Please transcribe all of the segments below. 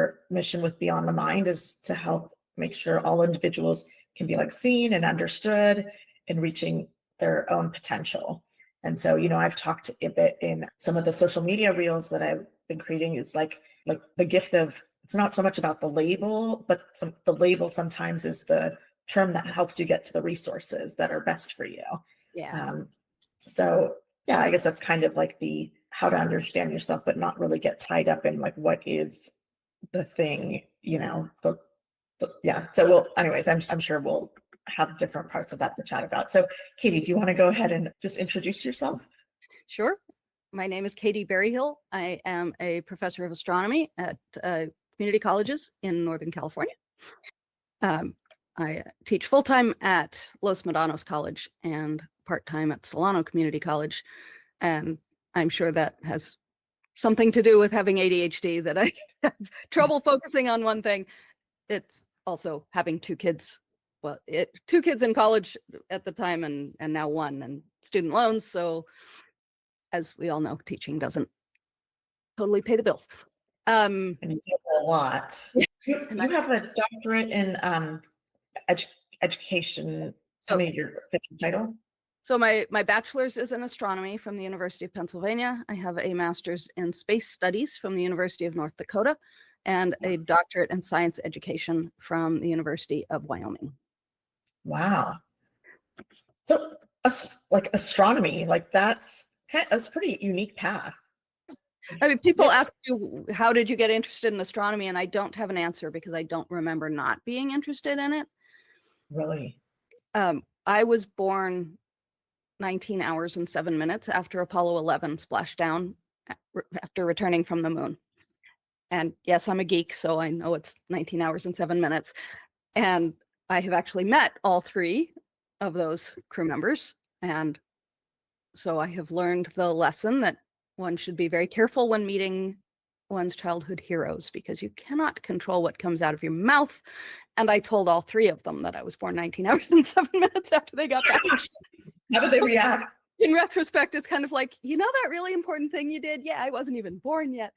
our mission with Beyond the Mind is to help make sure all individuals can be like seen and understood and reaching their own potential. And so, I've talked a bit in some of the social media reels that I've been creating is like the gift of, it's not so much about the label, but the label sometimes is the term that helps you get to the resources that are best for you. Yeah. So yeah, I guess that's kind of like the how to understand yourself, but not really get tied up in like what is the thing, yeah. So anyways, I'm sure we'll have different parts of that to chat about. So Katie, do you want to go ahead and just introduce yourself? Sure. My name is Katie Berryhill. I am a professor of astronomy at community colleges in Northern California. I teach full-time at Los Medanos College and part-time at Solano Community College. And I'm sure that has something to do with having ADHD, that I have trouble focusing on one thing. It's also having two kids. Well, two kids in college at the time and now one, and student loans. So as we all know, teaching doesn't totally pay the bills. And you get a lot. You have a doctorate in education. Tell me your official title. So my bachelor's is in astronomy from the University of Pennsylvania. I have a master's in space studies from the University of North Dakota, and a doctorate in science education from the University of Wyoming. Wow. So like astronomy, like that's a pretty unique path. I mean, people ask you, how did you get interested in astronomy? And I don't have an answer because I don't remember not being interested in it. Really? I was born 19 hours and 7 minutes after Apollo 11 splashed down after returning from the moon. And yes, I'm a geek, so I know it's 19 hours and 7 minutes. And I have actually met all three of those crew members. And so I have learned the lesson that one should be very careful when meeting one's childhood heroes, because you cannot control what comes out of your mouth. And I told all three of them that I was born 19 hours and 7 minutes after they got back. How did they react? In retrospect, it's kind of like, that really important thing you did? Yeah, I wasn't even born yet.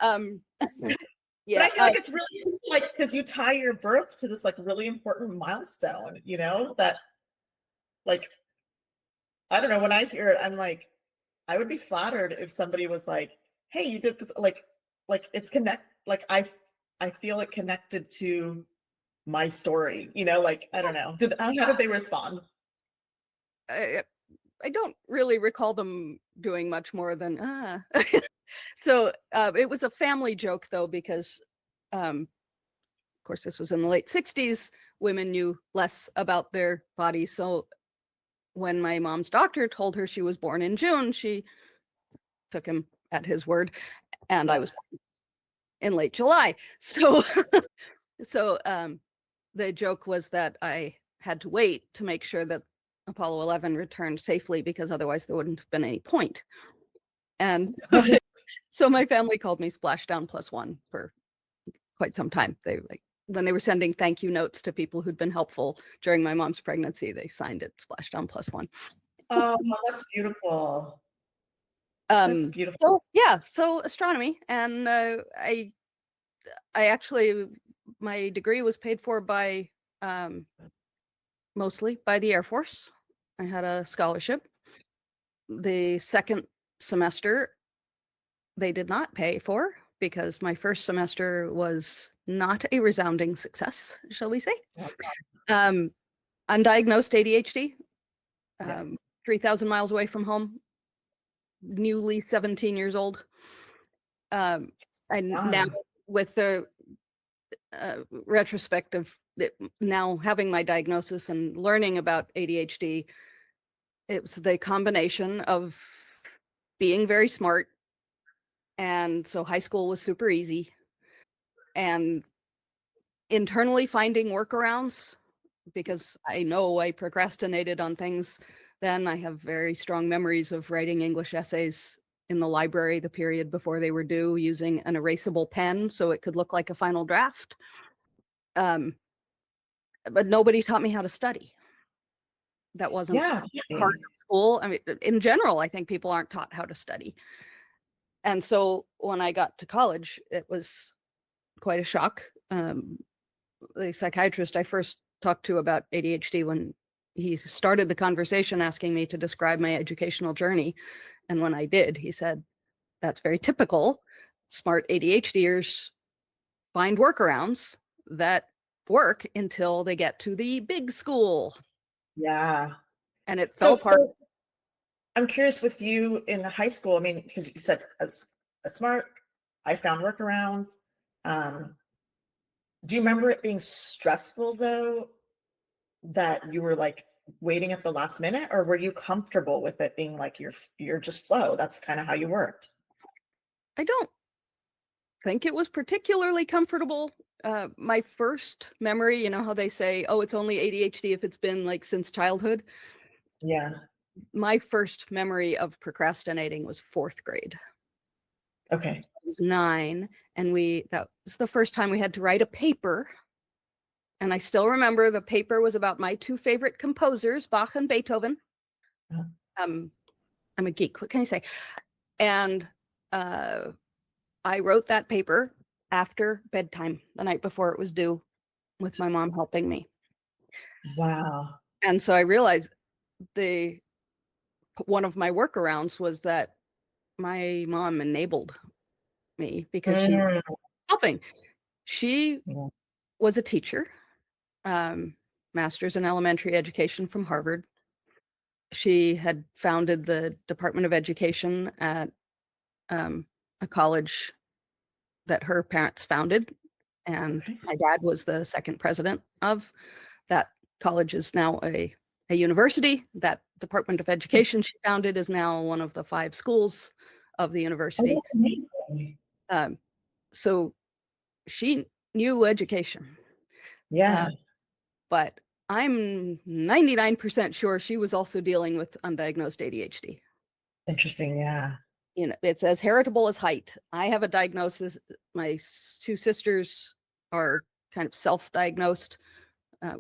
Yeah, but I feel like it's really like, because you tie your birth to this like really important milestone, that like, I don't know, when I hear it, I'm like, I would be flattered if somebody was like, hey, you did this, like it's like I feel it connected to my story, like, I don't know. How did they respond? I don't really recall them doing much more than So it was a family joke, though, because of course this was in the late 60s. Women knew less about their bodies. So when my mom's doctor told her she was born in June, she took him at his word, and I was in late July. So the joke was that I had to wait to make sure that Apollo 11 returned safely, because otherwise there wouldn't have been any point. And so my family called me Splashdown +1 for quite some time. When they were sending thank you notes to people who'd been helpful during my mom's pregnancy, they signed it Splashdown +1. Oh, that's beautiful. That's beautiful. So astronomy, and I actually, my degree was paid for by mostly by the Air Force. I had a scholarship. The second semester they did not pay for, because my first semester was not a resounding success, shall we say. Undiagnosed ADHD, 3,000 miles away from home, newly 17 years old. And now with the retrospect of now having my diagnosis and learning about ADHD, it was the combination of being very smart, and so high school was super easy, and internally finding workarounds, because I know I procrastinated on things then. I have very strong memories of writing English essays in the library the period before they were due, using an erasable pen so it could look like a final draft. But nobody taught me how to study. That wasn't part of school. I mean, in general, I think people aren't taught how to study. And so when I got to college, it was quite a shock. The psychiatrist I first talked to about ADHD, when he started the conversation asking me to describe my educational journey, and when I did, he said, "That's very typical. Smart ADHDers find workarounds that work until they get to the big school." Yeah. And it fell So, apart. I'm curious with you in high school. I mean, because you said as a smart, I found workarounds. Um, do you remember it being stressful though, that you were like waiting at the last minute, or were you comfortable with it being like you're just flow? That's kind of how you worked. I don't think it was particularly comfortable. My first memory, you know how they say, oh, it's only ADHD if it's been like since childhood. Yeah. My first memory of procrastinating was 4th grade. Okay. I was 9, and that was the first time we had to write a paper. And I still remember the paper was about my 2 favorite composers, Bach and Beethoven. Uh-huh. I'm a geek. What can I say? And I wrote that paper after bedtime, the night before it was due, with my mom helping me. Wow. And so I realized one of my workarounds was that my mom enabled me because she was helping. She Yeah. was a teacher, master's in elementary education from Harvard. She had founded the Department of Education at a college that her parents founded, and Okay. my dad was the second president of that college. Is now a university. That Department of Education she founded is now one of the 5 schools of the Oh, university. that's amazing. So she knew education, Yeah. but I'm 99% sure she was also dealing with undiagnosed ADHD. Interesting. Yeah. You know, it's as heritable as height. I have a diagnosis. My 2 sisters are kind of self-diagnosed.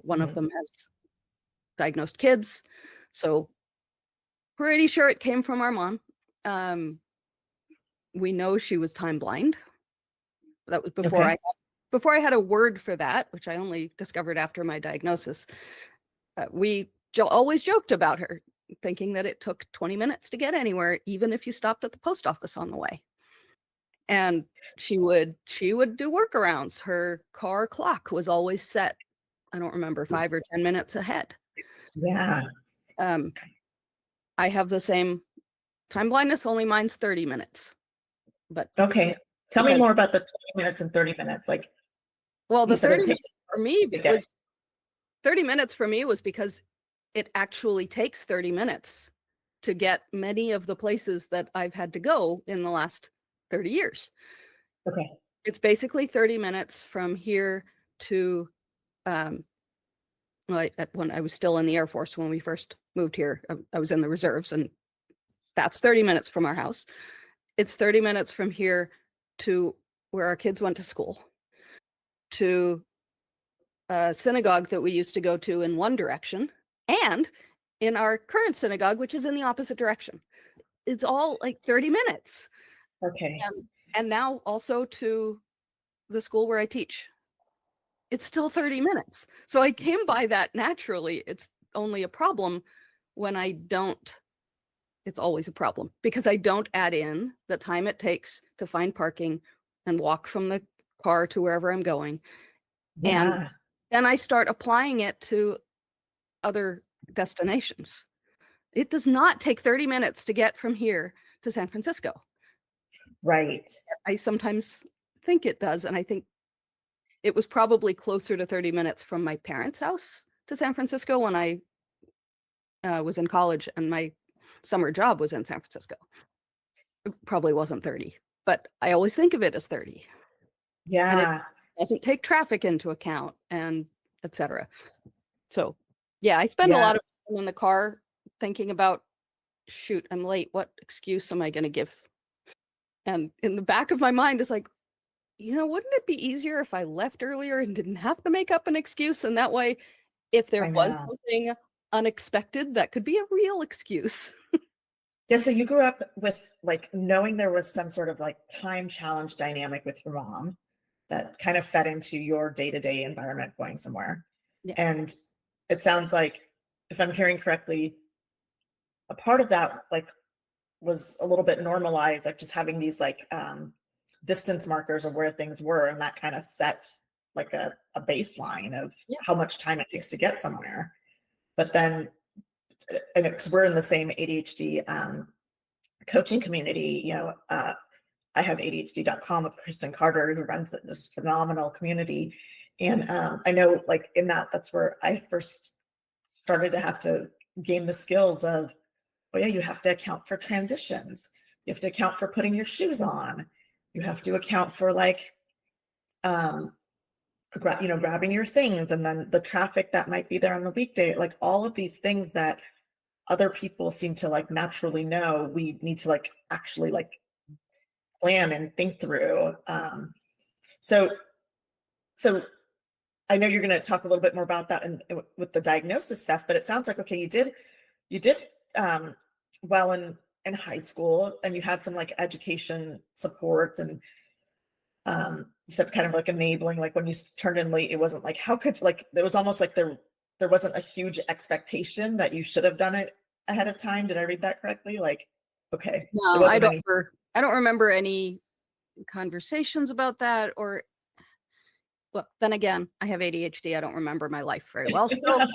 One of Mhm. them has diagnosed kids. So pretty sure it came from our mom. We know she was time blind. That was Okay. before I had a word for that, which I only discovered after my diagnosis. We always joked about her, thinking that it took 20 minutes to get anywhere, even if you stopped at the post office on the way. And she would do workarounds. Her car clock was always set, I don't remember, 5 or 10 minutes ahead. Yeah. Um, I have the same time blindness, only mine's 30 minutes. But Okay. Tell me because, more about the 20 minutes and 30 minutes. Like well, you the said, 30 it takes minutes for me to get. was 30 minutes for me was because it actually takes 30 minutes to get many of the places that I've had to go in the last 30 years. Okay. It's basically 30 minutes from here to, when I was still in the Air Force, when we first moved here, I was in the reserves, and that's 30 minutes from our house. It's 30 minutes from here to where our kids went to school, to a synagogue that we used to go to in one direction, and in our current synagogue, which is in the opposite direction. It's all like 30 minutes. Okay. And now also to the school where I teach. It's still 30 minutes. So I came by that naturally. It's only a problem when I don't. It's always a problem because I don't add in the time it takes to find parking and walk from the car to wherever I'm going. And Yeah. then I start applying it to other destinations. It does not take 30 minutes to get from here to San Francisco. Right. I sometimes think it does, and I think it was probably closer to 30 minutes from my parents' house to San Francisco when I was in college and my summer job was in San Francisco. It probably wasn't 30, but I always think of it as 30. And it Yeah. doesn't take traffic into account, and etc. So yeah, I spend a Yeah. lot of time in the car thinking about, shoot, I'm late. What excuse am I going to give? And in the back of my mind is like, wouldn't it be easier if I left earlier and didn't have to make up an excuse? And that way, if there I was know. something unexpected, that could be a real excuse. Yeah. So you grew up with like knowing there was some sort of like time challenge dynamic with your mom that kind of fed into your day-to-day environment going somewhere. Yeah. And it sounds like, if I'm hearing correctly, a part of that like was a little bit normalized, like just having these like distance markers of where things were, and that kind of set like a baseline of Yeah. how much time it takes to get somewhere. But then, and because we're in the same ADHD coaching community, I have ADHD.com with Kristen Carter, who runs this phenomenal community. And I know, like, in that's where I first started to have to gain the skills of, oh yeah, you have to account for transitions. You have to account for putting your shoes on. You have to account for like, grabbing your things, and then the traffic that might be there on the weekday. Like all of these things that other people seem to like naturally know, we need to like actually like plan and think through. So I know you're going to talk a little bit more about that with the diagnosis stuff, but it sounds like, okay, you did well in high school, and you had some like education support, and you said kind of like enabling, like when you turned in late, it wasn't like, how could, like, it was almost like there wasn't a huge expectation that you should have done it ahead of time. Did I read that correctly? Like, okay. No, I don't remember any conversations about that, or, well, then again, I have ADHD. I don't remember my life very well. So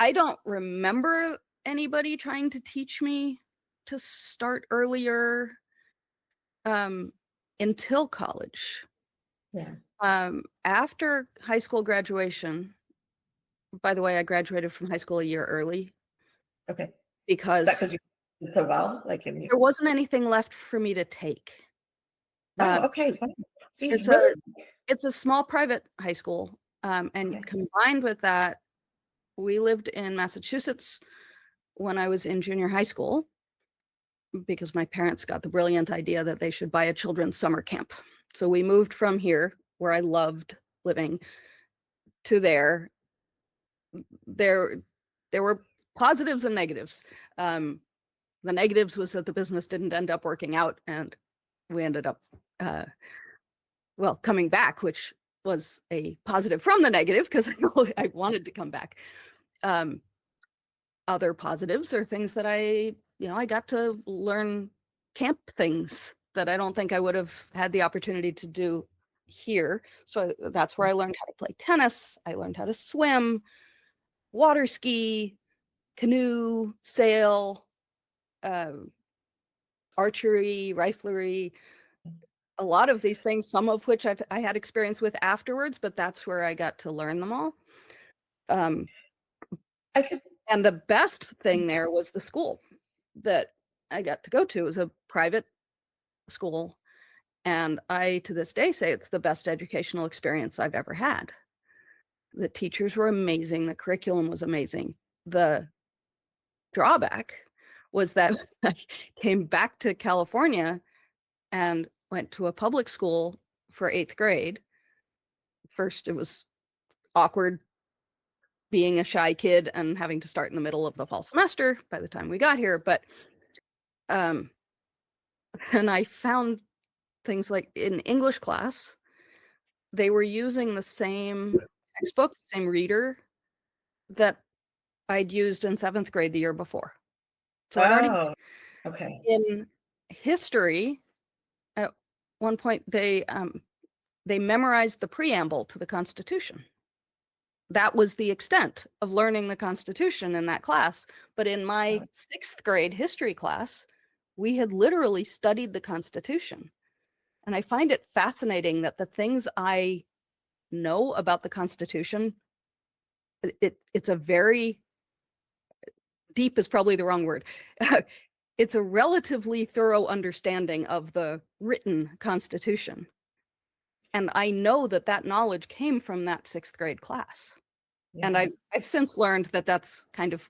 I don't remember anybody trying to teach me to start earlier until college. Yeah. After high school graduation, by the way, I graduated from high school a year early. Okay. Because is that because you did so well? Like, there wasn't anything left for me to take. Okay. So it's a small private high school. And okay. Combined with that, we lived in Massachusetts when I was in junior high school, because my parents got the brilliant idea that they should buy a children's summer camp. So we moved from here, where I loved living, to there. There were positives and negatives. The negatives was that the business didn't end up working out, and we ended up coming back, which was a positive from the negative, because I wanted to come back. Other positives are things that I got to learn camp things that I don't think I would have had the opportunity to do here. So that's where I learned how to play tennis. I learned how to swim, water ski, canoe, sail, archery, riflery, a lot of these things, some of which I had experience with afterwards, but that's where I got to learn them all. And the best thing there was the school that I got to go to. It was a private school, and I, to this day, say it's the best educational experience I've ever had. The teachers were amazing. The curriculum was amazing. The drawback was that I came back to California and went to a public school for 8th grade. First, it was awkward being a shy kid and having to start in the middle of the fall semester by the time we got here. But and I found things like in English class, they were using the same textbook, same reader that I'd used in 7th grade the year before. So I'd already, okay. In history, at one point, they memorized the preamble to the Constitution. That was the extent of learning the Constitution in that class. But in my 6th grade history class, we had literally studied the Constitution. And I find it fascinating that the things I know about the Constitution, it's a very deep is probably the wrong word. It's a relatively thorough understanding of the written Constitution. And I know that knowledge came from that 6th grade class. Yeah. And I've since learned that that's kind of,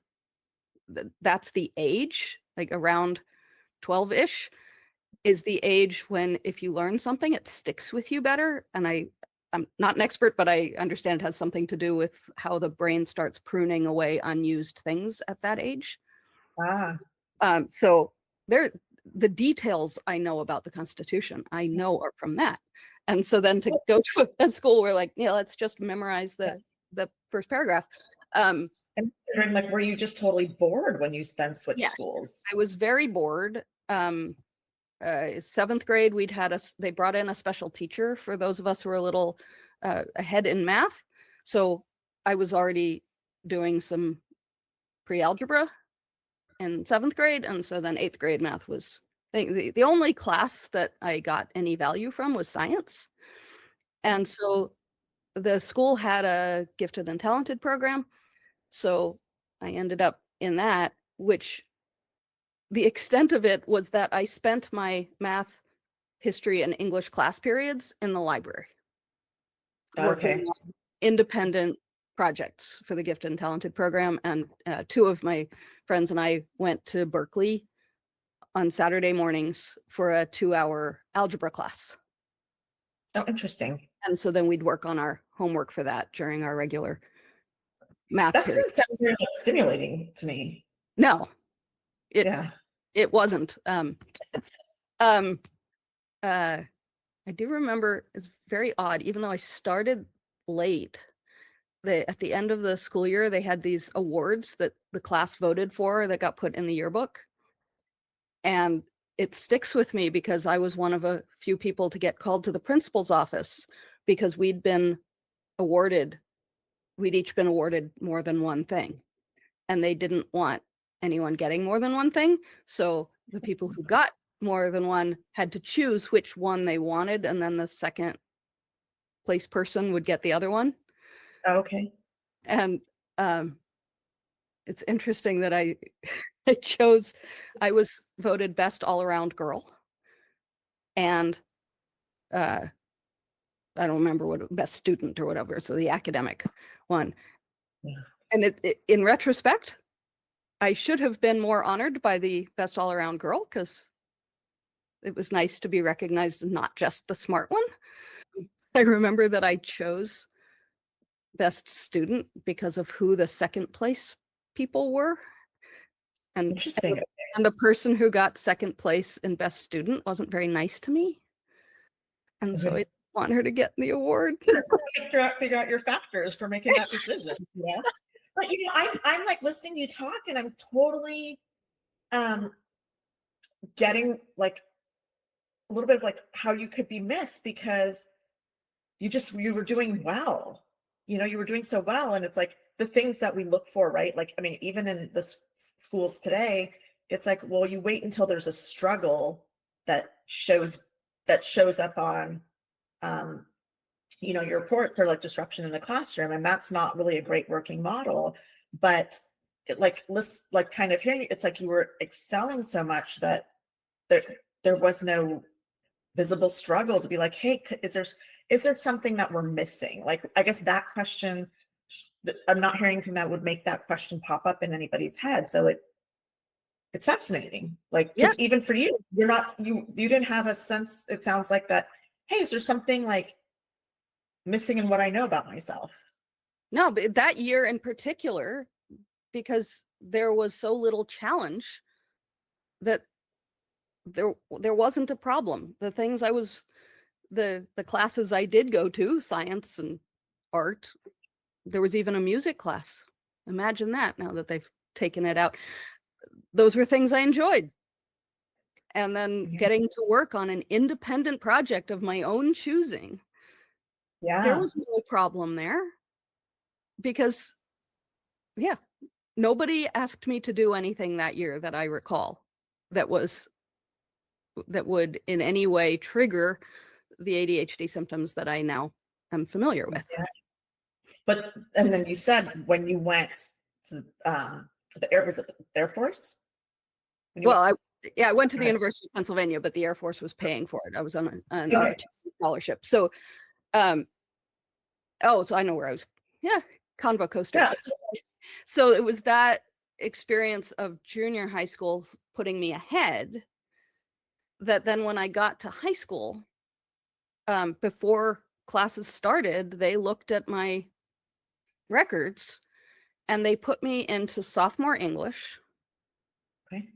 that's the age, like around 12-ish, is the age when if you learn something, it sticks with you better. And I'm not an expert, but I understand it has something to do with how the brain starts pruning away unused things at that age. So the details I know about the Constitution, I know are from that. And so then to go to a school where like, let's just memorize the first paragraph. And like, were you just totally bored when you then switched schools? I was very bored. 7th grade, they brought in a special teacher for those of us who were a little ahead in math. So I was already doing some pre-algebra in 7th grade. And so then 8th grade math was, the only class that I got any value from was science. And so the school had a gifted and talented program. So I ended up in that, which the extent of it was that I spent my math, history, and English class periods in the library. Working on independent projects for the gifted and talented program. And 2 of my friends and I went to Berkeley on Saturday mornings for a 2-hour algebra class. Oh, interesting. And so then we'd work on our homework for that during our regular math That period. doesn't sound very stimulating to me. No, it wasn't. I do remember, it's very odd, even though I started late, at the end of the school year, they had these awards that the class voted for that got put in the yearbook. And it sticks with me because I was one of a few people to get called to the principal's office because we'd each been awarded more than one thing. And they didn't want anyone getting more than one thing. So the people who got more than one had to choose which one they wanted, and then the second place person would get the other one. Okay. And it's interesting that I was voted best all-around girl, and I don't remember what best student or whatever, so the academic one. Yeah. And in retrospect, I should have been more honored by the best all-around girl because it was nice to be recognized as not just the smart one. I remember that I chose best student because of who the second place people were. And interesting. And the person who got second place in best student wasn't very nice to me. And so I didn't want her to get the award. Figure out your factors for making that decision. Yeah. But I'm like listening to you talk, and I'm totally getting like a little bit of like how you could be missed because you were doing well. You were doing so well, and it's like the things that we look for, right? Like, I mean, even in the schools today, it's like, well, you wait until there's a struggle that shows up on your reports for like disruption in the classroom, and that's not really a great working model. But kind of hearing, it's like you were excelling so much that there was no visible struggle to be like, hey, is there something that we're missing? Like, I guess that question, I'm not hearing anything that would make that question pop up in anybody's head. So it's fascinating. Like, because even for you, you didn't have a sense, it sounds like that, hey, is there something like missing in what I know about myself? No, but that year in particular, because there was so little challenge, that there wasn't a problem. The things the classes I did go to, science and art, there was even a music class. Imagine that, now that they've taken it out. Those were things I enjoyed. And then getting to work on an independent project of my own choosing. Yeah. There was no problem there because, nobody asked me to do anything that year that I recall that would in any way trigger the ADHD symptoms that I now am familiar with. Yeah. But, and then you said when you went to was it the Air Force? I went to the University of Pennsylvania, but the Air Force was paying for it. I was on an ROTC scholarship. So, so I know where I was. Yeah, Convo Coaster. Yeah. So it was that experience of junior high school putting me ahead that then when I got to high school, before classes started, they looked at my records and they put me into sophomore English. Okay.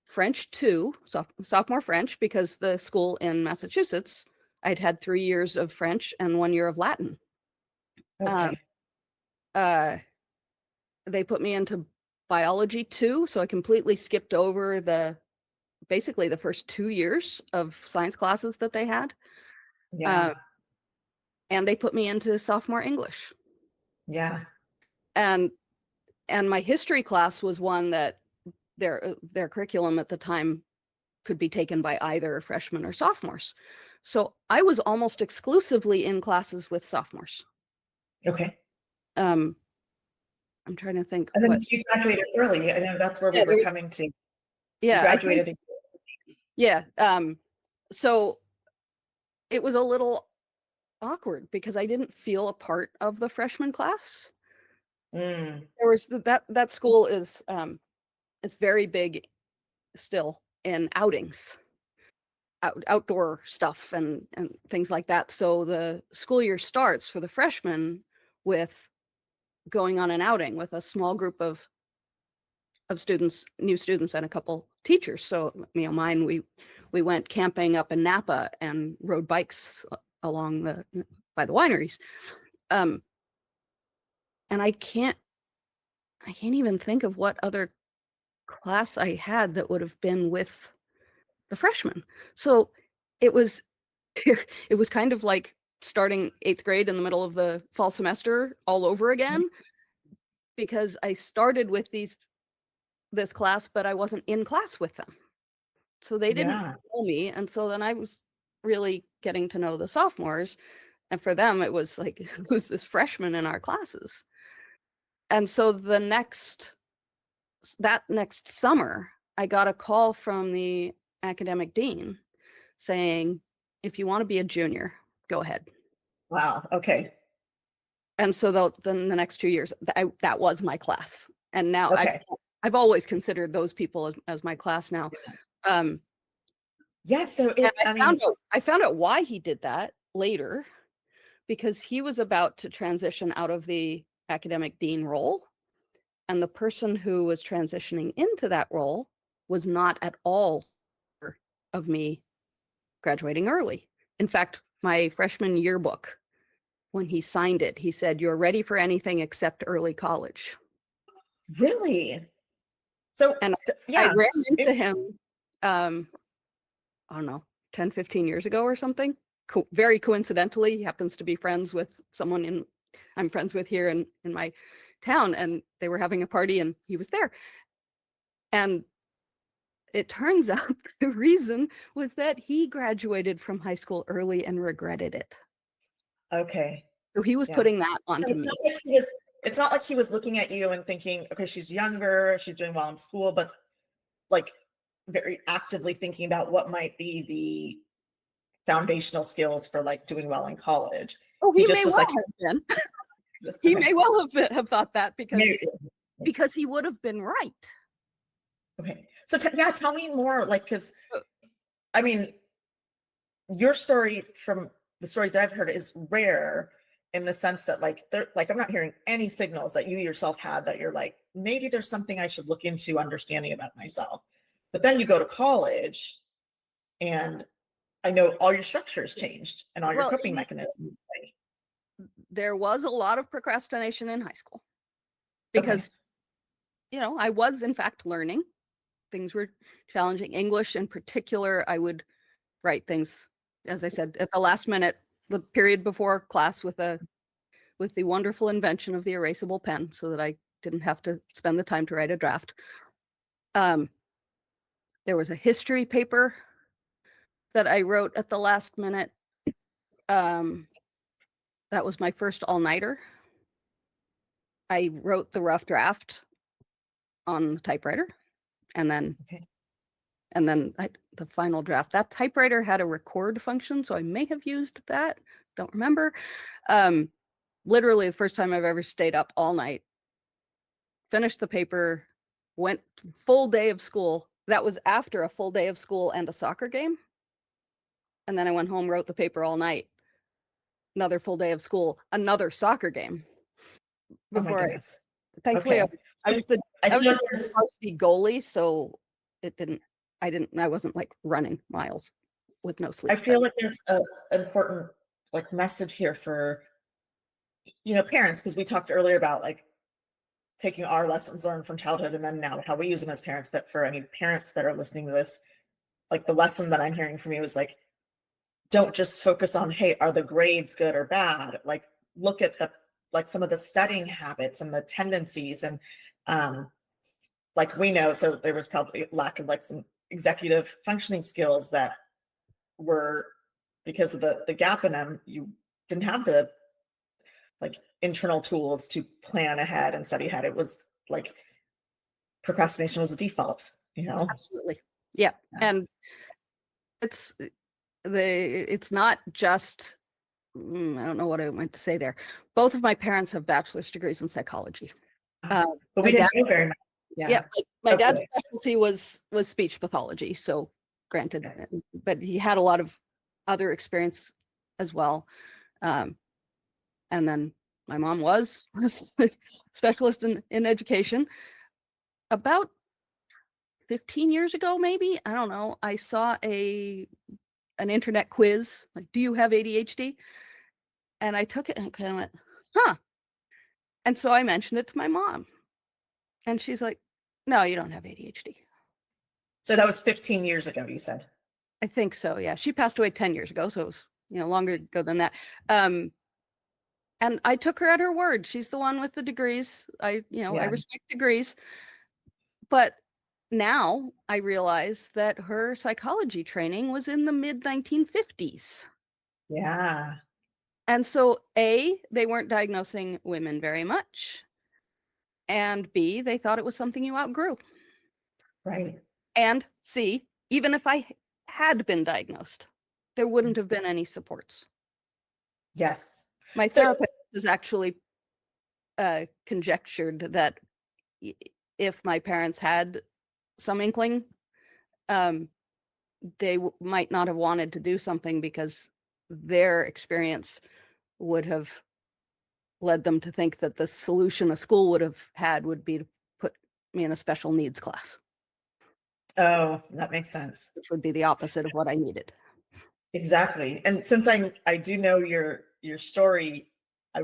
French 2, sophomore French, because the school in Massachusetts I'd had 3 years of French and 1 year of Latin. Okay. They put me into biology too, so I completely skipped over basically the first 2 years of science classes that they had. Yeah. And they put me into sophomore English. Yeah. And my history class was one that their curriculum at the time could be taken by either freshmen or sophomores. So I was almost exclusively in classes with sophomores. Okay. I'm trying to think. And then you graduated early. I know that's where we were coming to. Yeah, you graduated. Yeah. So it was a little awkward because I didn't feel a part of the freshman class. There was that school is it's very big still in outings, outdoor stuff and things like that. So the school year starts for the freshmen with going on an outing with a small group of students, new students, and a couple teachers. So mine, we went camping up in Napa and rode bikes along by the wineries. And I can't even think of what other class I had that would have been with the freshmen. So it was it was kind of like starting 8th grade in the middle of the fall semester all over again, because I started with this class, but I wasn't in class with them. So they didn't know me. And so then I was really getting to know the sophomores. And for them, it was like, who's this freshman in our classes? And so that next summer, I got a call from the academic dean saying, if you want to be a junior, go ahead. Wow. Okay. And so then the next 2 years, that was my class. And now I've always considered those people as my class now. Yeah. So I found out why he did that later, because he was about to transition out of the academic dean role. And the person who was transitioning into that role was not at all of me graduating early. In fact, my freshman yearbook, when he signed it, he said, "You're ready for anything except early college." Really? So, and I ran into him, I don't know, 10, 15 years ago or something. Very coincidentally, he happens to be friends with someone I'm friends with here in my town, and they were having a party and he was there. And it turns out the reason was that he graduated from high school early and regretted it. Okay. So he was putting that onto me. It's not like he was looking at you and thinking, okay, she's younger, she's doing well in school, but like very actively thinking about what might be the foundational skills for like doing well in college. Oh, he may well have been. He may well have thought that because he would have been right. Okay. So tell me more, like, because I mean, your story from the stories I've heard is rare in the sense that I'm not hearing any signals that you yourself had that you're like, maybe there's something I should look into understanding about myself. But then you go to college and I know all your structures changed and all your coping mechanisms. There was a lot of procrastination in high school because, I was in fact learning. Things were challenging. English in particular, I would write things, as I said, at the last minute, the period before class with the wonderful invention of the erasable pen so that I didn't have to spend the time to write a draft. There was a history paper that I wrote at the last minute. That was my first all-nighter. I wrote the rough draft on the typewriter, and then the final draft. That typewriter had a record function, so I may have used that. Don't remember. Literally the first time I've ever stayed up all night, finished the paper, went full day of school. That was after a full day of school and a soccer game. And then I went home, wrote the paper all night. Another full day of school, another soccer game. Before thankfully, I was the varsity goalie, so I wasn't like running miles. with no sleep. I feel like there's an important like message here for, parents, because we talked earlier about like taking our lessons learned from childhood and then now how we use them as parents. But for any parents that are listening to this, like the lesson that I'm hearing from you is like, don't just focus on, hey, are the grades good or bad? Like look at some of the studying habits and the tendencies. And like we know, so there was probably lack of like some executive functioning skills that were because of the gap in them. You didn't have the like internal tools to plan ahead and study ahead. It was like procrastination was the default, Absolutely. Yeah. And it's not just, I don't know what I meant to say there. Both of my parents have bachelor's degrees in psychology. But we didn't know very much. Yeah. My dad's specialty was speech pathology. So granted, but he had a lot of other experience as well. And then my mom was a specialist in education. About 15 years ago, maybe, I don't know, I saw an internet quiz, like, do you have ADHD? And I took it and kind of went, huh. And so I mentioned it to my mom. And she's like, no, you don't have ADHD. So that was 15 years ago, you said? I think so, yeah. She passed away 10 years ago, so it was, longer ago than that. And I took her at her word. She's the one with the degrees. I respect degrees. But now I realize that her psychology training was in the mid 1950s. Yeah. And so A, they weren't diagnosing women very much. And B, they thought it was something you outgrew. Right. And C, even if I had been diagnosed, there wouldn't have been any supports. Yes. My therapist has actually conjectured that if my parents had some inkling, they might not have wanted to do something because their experience would have led them to think that the solution a school would have had would be to put me in a special needs class. Oh, that makes sense. Which would be the opposite of what I needed. Exactly. And since I do know your story, I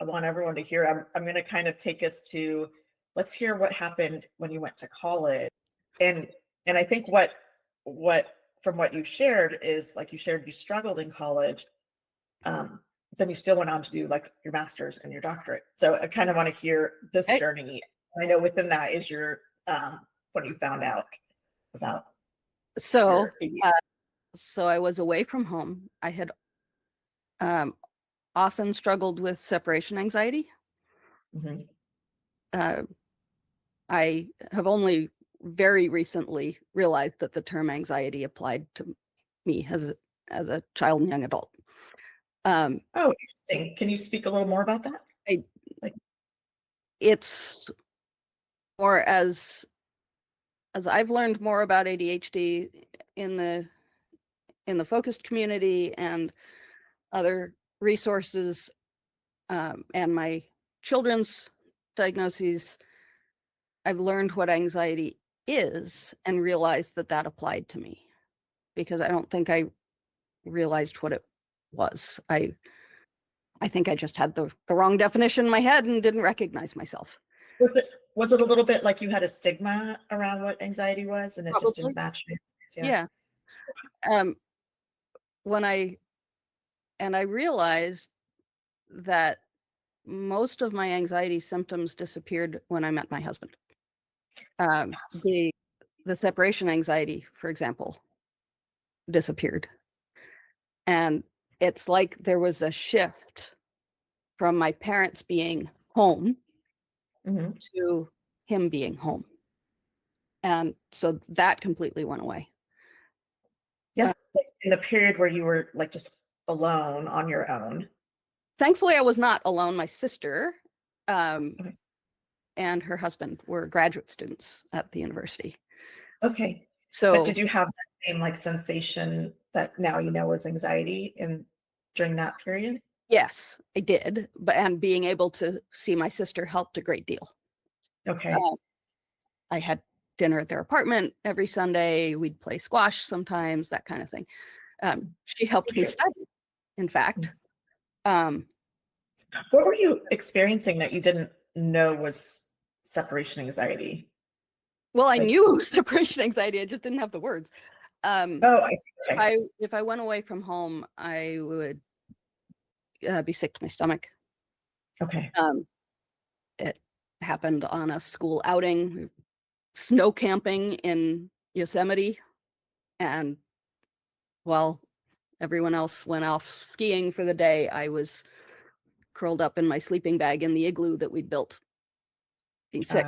want everyone to hear. I'm going to kind of take us to, let's hear what happened when you went to college. And I think what from what you shared is like you shared you struggled in college. Then you still went on to do like your master's and your doctorate. So I kind of want to hear this journey. I know within that is your what you found out about. So I was away from home. I had often struggled with separation anxiety. Mm-hmm. I have only very recently realized that the term anxiety applied to me as a child and young adult. Oh, interesting. Can you speak a little more about that? It's more as I've learned more about ADHD in the focused community and other resources, and my children's diagnoses, I've learned what anxiety is and realized that applied to me, because I don't think I realized what it was. I think I just had the wrong definition in my head and didn't recognize myself. Was it a little bit like you had a stigma around what anxiety was and it Probably. just didn't match you? Yeah. When I realized that most of my anxiety symptoms disappeared when I met my husband. The separation anxiety, for example, disappeared. And it's like there was a shift from my parents being home to him being home. And so that completely went away. Yes, in the period where you were like just alone on your own. Thankfully, I was not alone. My sister and her husband were graduate students at the university. Okay. So, but did you have that same like sensation that now was anxiety during that period? Yes, I did. And being able to see my sister helped a great deal. Okay. I had dinner at their apartment every Sunday. We'd play squash sometimes, that kind of thing. She helped me study, in fact. What were you experiencing that you didn't know was separation anxiety? Well, I knew separation anxiety. I just didn't have the words. I see. Okay. If I went away from home, I would be sick to my stomach. Okay. It happened on a school outing, snow camping in Yosemite, and while everyone else went off skiing for the day, I was curled up in my sleeping bag in the igloo that we'd built, being sick.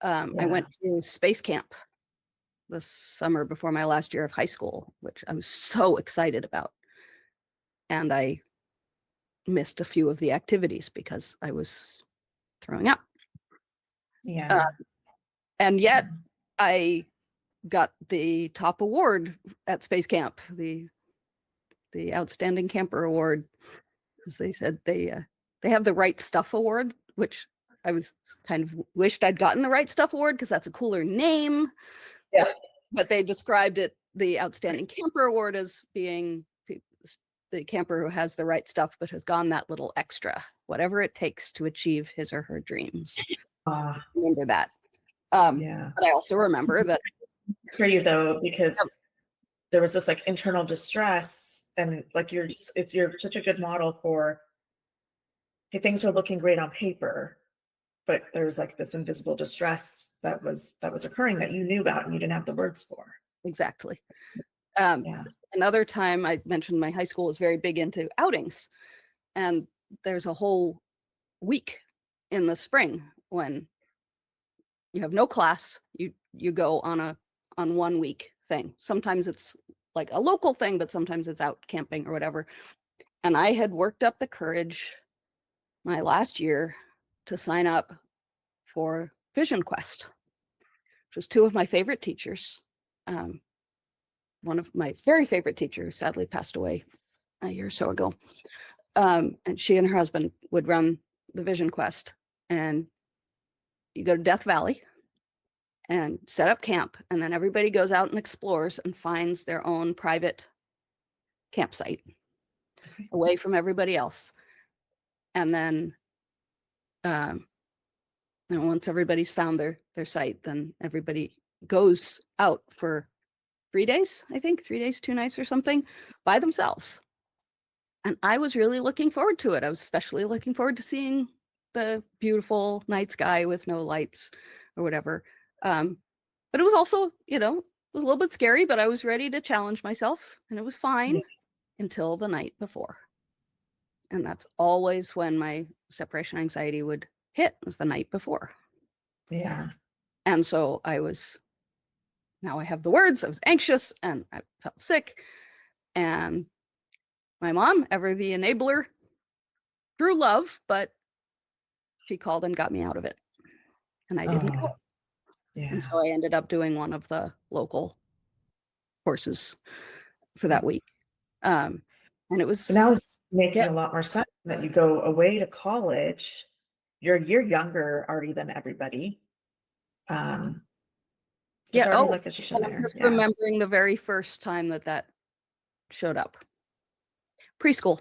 I went to space camp the summer before my last year of high school, which I was so excited about. And I missed a few of the activities because I was throwing up. Yeah. And yet I got the top award at space camp, the Outstanding Camper Award, because they said they have the Right Stuff Award, which I was kind of wished I'd gotten the Right Stuff Award because that's a cooler name. Yeah. But they described it, the Outstanding Camper Award, as being the camper who has the right stuff but has gone that little extra, whatever it takes to achieve his or her dreams. Remember that. Yeah. But I also remember that for you though, because there was this like internal distress, and like you're such a good model for, hey, things were looking great on paper, but there was like this invisible distress that was occurring that you knew about and you didn't have the words for. Exactly. Yeah. Another time I mentioned my high school was very big into outings, and there's a whole week in the spring when you have no class, you go on 1 week thing. Sometimes it's like a local thing, but sometimes it's out camping or whatever. And I had worked up the courage my last year to sign up for Vision Quest, which was two of my favorite teachers. One of my very favorite teachers sadly passed away a year or so ago. And she and her husband would run the Vision Quest, and you go to Death Valley and set up camp, and then everybody goes out and explores and finds their own private campsite away from everybody else. And then once everybody's found their site, then everybody goes out for 3 days, I think, 3 days, 2 nights or something, by themselves. And I was really looking forward to it. I was especially looking forward to seeing the beautiful night sky with no lights or whatever. But it was also, it was a little bit scary, but I was ready to challenge myself, and it was fine until the night before. And that's always when my separation anxiety would hit, was the night before. Yeah. And so now I have the words, I was anxious and I felt sick, and my mom, ever the enabler, through love, but she called and got me out of it, and I didn't go. Yeah. And so I ended up doing one of the local courses for that week. And it was, so now it's making a lot more sense that you go away to college. You're a year younger already than everybody. I'm just Yeah. remembering the very first time that showed up. Preschool.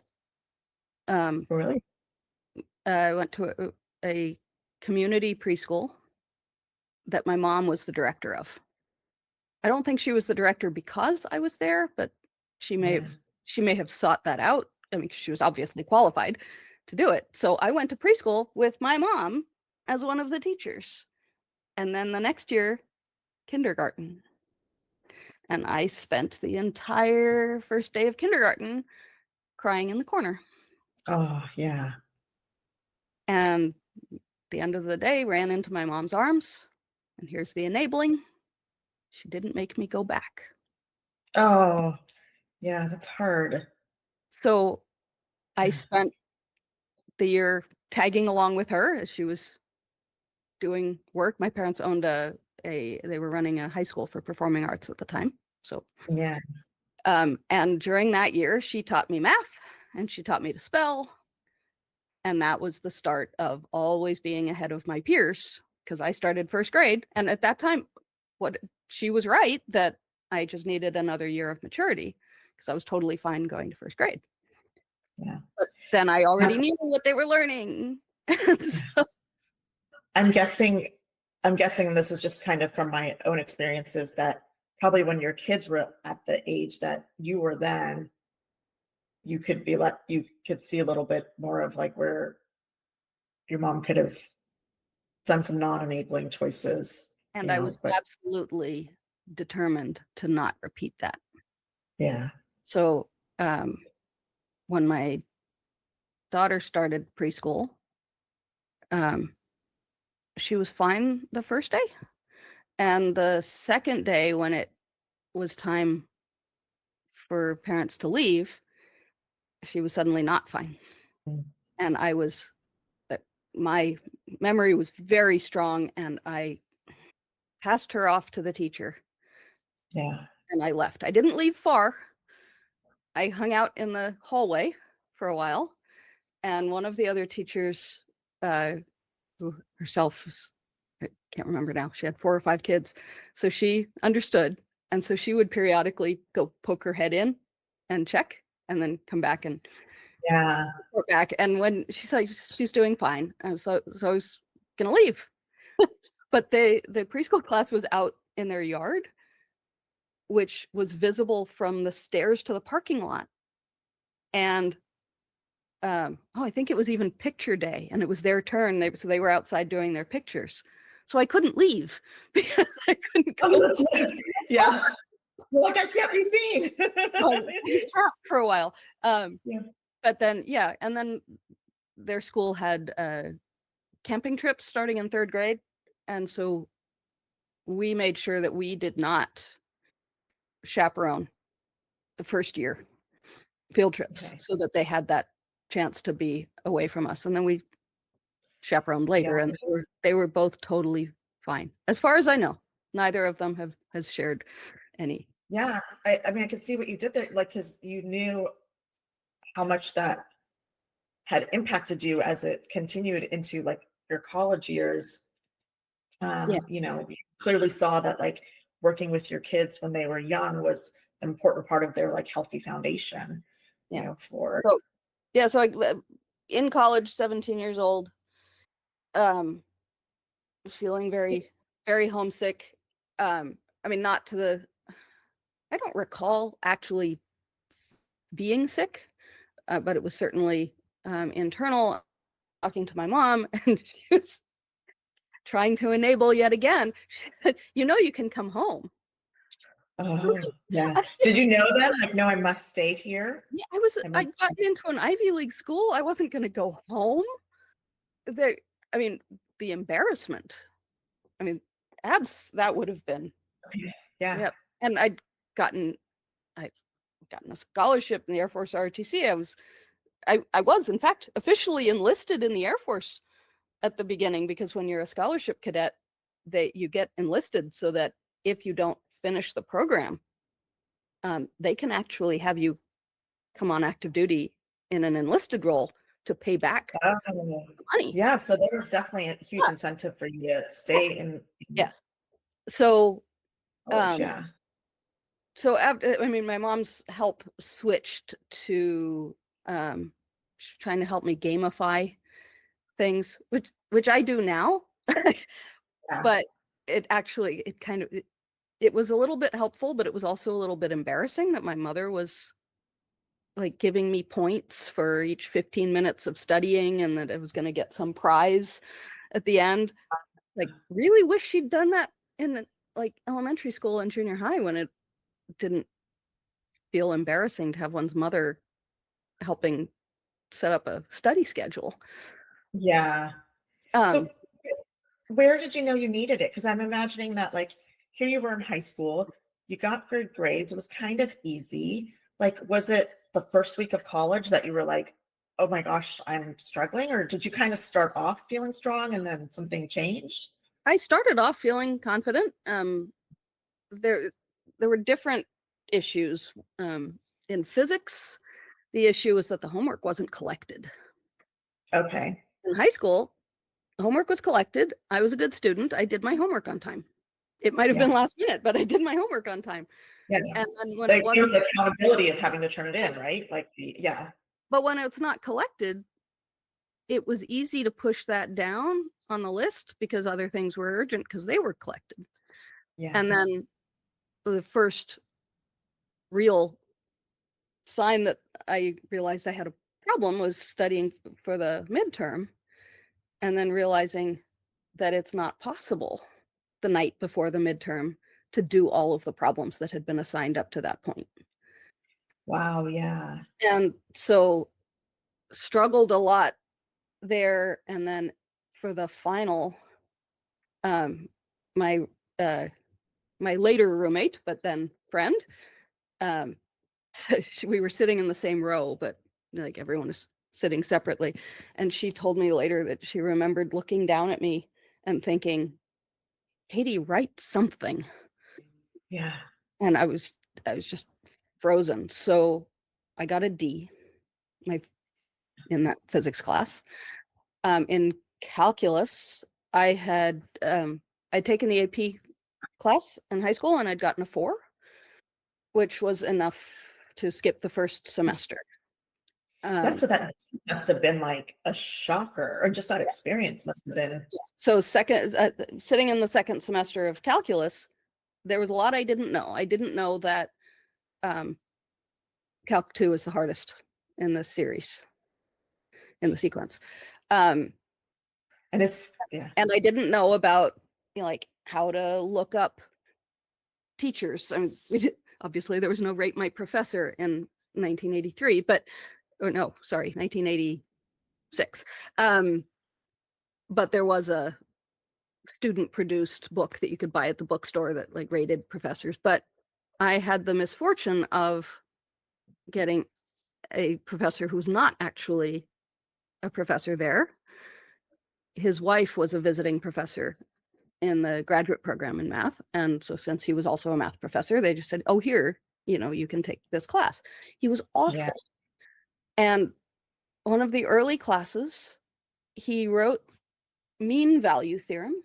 Really? I went to a community preschool that my mom was the director of. I don't think she was the director because I was there, but she may have sought that out. I mean, she was obviously qualified to do it. So I went to preschool with my mom as one of the teachers. And then the next year, kindergarten. And I spent the entire first day of kindergarten crying in the corner. Oh, yeah. And at the end of the day, ran into my mom's arms. And here's the enabling. She didn't make me go back. Oh, yeah, that's hard. So I spent the year tagging along with her as she was doing work. My parents owned they were running a high school for performing arts at the time. So yeah. And during that year, she taught me math and she taught me to spell. And that was the start of always being ahead of my peers, because I started first grade. And at that time, what she was right, that I just needed another year of maturity, because I was totally fine going to first grade. Yeah. But then I already knew what they were learning. So, I'm guessing this is just kind of from my own experiences, that probably when your kids were at the age that you were then, you could see a little bit more of like where your mom could have done some non-enabling choices, and I was but absolutely determined to not repeat that. yeah. So when my daughter started preschool, she was fine the first day. And the second day, when it was time for parents to leave, she was suddenly not fine. Mm. And my memory was very strong, and I passed her off to the teacher. Yeah. And I left. I didn't leave far. I hung out in the hallway for a while, and one of the other teachers, who herself was, I can't remember now, she had 4 or 5 kids, so she understood, and so she would periodically go poke her head in and check, and then come back and Yeah. report back. And when she's like, she's doing fine, and so I was gonna leave, but the preschool class was out in their yard, which was visible from the stairs to the parking lot. And I think it was even picture day, and it was their turn. So they were outside doing their pictures. So I couldn't leave because I couldn't go. Yeah. Like, I can't be seen. I was trapped for a while. Yeah. But then, yeah, and then their school had camping trips starting in 3rd grade, and so we made sure that we did not chaperone the first year field trips, Okay. so that they had that chance to be away from us. And then we chaperoned later, Yeah. and they were both totally fine. As far as I know, neither of them has shared any. Yeah. I mean, I could see what you did there, like, because you knew how much that had impacted you as it continued into like your college years. Yeah. You clearly saw that like working with your kids when they were young was an important part of their like healthy foundation, Yeah. for So yeah, so in college, 17 years old, feeling very, very homesick. I mean, not to the, I don't recall actually being sick, but it was certainly internal. Talking to my mom, and she was trying to enable yet again. She said, you can come home. Oh, yeah. Did you know that? Like, no, I must stay here. Yeah, I must. got into an Ivy League school. I wasn't going to go home. I mean, the embarrassment. I mean, that would have been. Yeah. And I'd gotten a scholarship in the Air Force ROTC. I was in fact officially enlisted in the Air Force at the beginning, because when you're a scholarship cadet, you get enlisted so that if you don't finish the program, they can actually have you come on active duty in an enlisted role to pay back Oh, money. yeah. So there was definitely a huge incentive for you to stay in Yes. So, college. Yeah. so after, I mean, my mom's help switched to trying to help me gamify things, which I do now. Yeah. But it was a little bit helpful, but it was also a little bit embarrassing that my mother was like giving me points for each 15 minutes of studying, and that I was going to get some prize at the end. Like, really wish she'd done that in like elementary school and junior high, when it didn't feel embarrassing to have one's mother helping set up a study schedule. Yeah. So where did you know you needed it? Because I'm imagining that like here you were in high school, you got good grades, it was kind of easy. Like, was it the first week of college that you were like, oh my gosh, I'm struggling? Or did you kind of start off feeling strong and then something changed? I started off feeling confident. There were different issues. In physics, the issue was that the homework wasn't collected. Okay. In high school, homework was collected. I was a good student. I did my homework on time. it might have been last minute, but I did my homework on time. Yeah. And then when Like, there's the accountability of having to turn it in, right? Like, yeah. But when it's not collected, it was easy to push that down on the list because other things were urgent because they were collected. Yeah. And then the first real sign that I realized I had a problem was studying for the midterm and then realizing that it's not possible the night before the midterm to do all of the problems that had been assigned up to that point. Wow, yeah. And so struggled a lot there. And then for the final, my later roommate, but then friend, we were sitting in the same row, but like everyone was sitting separately. And she told me later that she remembered looking down at me and thinking, Katie, write something. Yeah. And I was just frozen. So I got a D in that physics class. In calculus, I'd taken the AP class in high school and I'd gotten a 4, which was enough to skip the first semester. So that must have been like a shocker, or just that experience must have been. So sitting in the second semester of calculus, there was a lot I didn't know. I didn't know that Calc 2 is the hardest in this series, in the sequence. And I didn't know about, like how to look up teachers. I mean, obviously there was no Rate My Professor in 1983, but, or no, sorry, 1986. But there was a student-produced book that you could buy at the bookstore that like rated professors. But I had the misfortune of getting a professor who's not actually a professor there. His wife was a visiting professor in the graduate program in math. And so since he was also a math professor, they just said, oh, here, you can take this class. He was awful. Yeah. And one of the early classes, he wrote mean value theorem.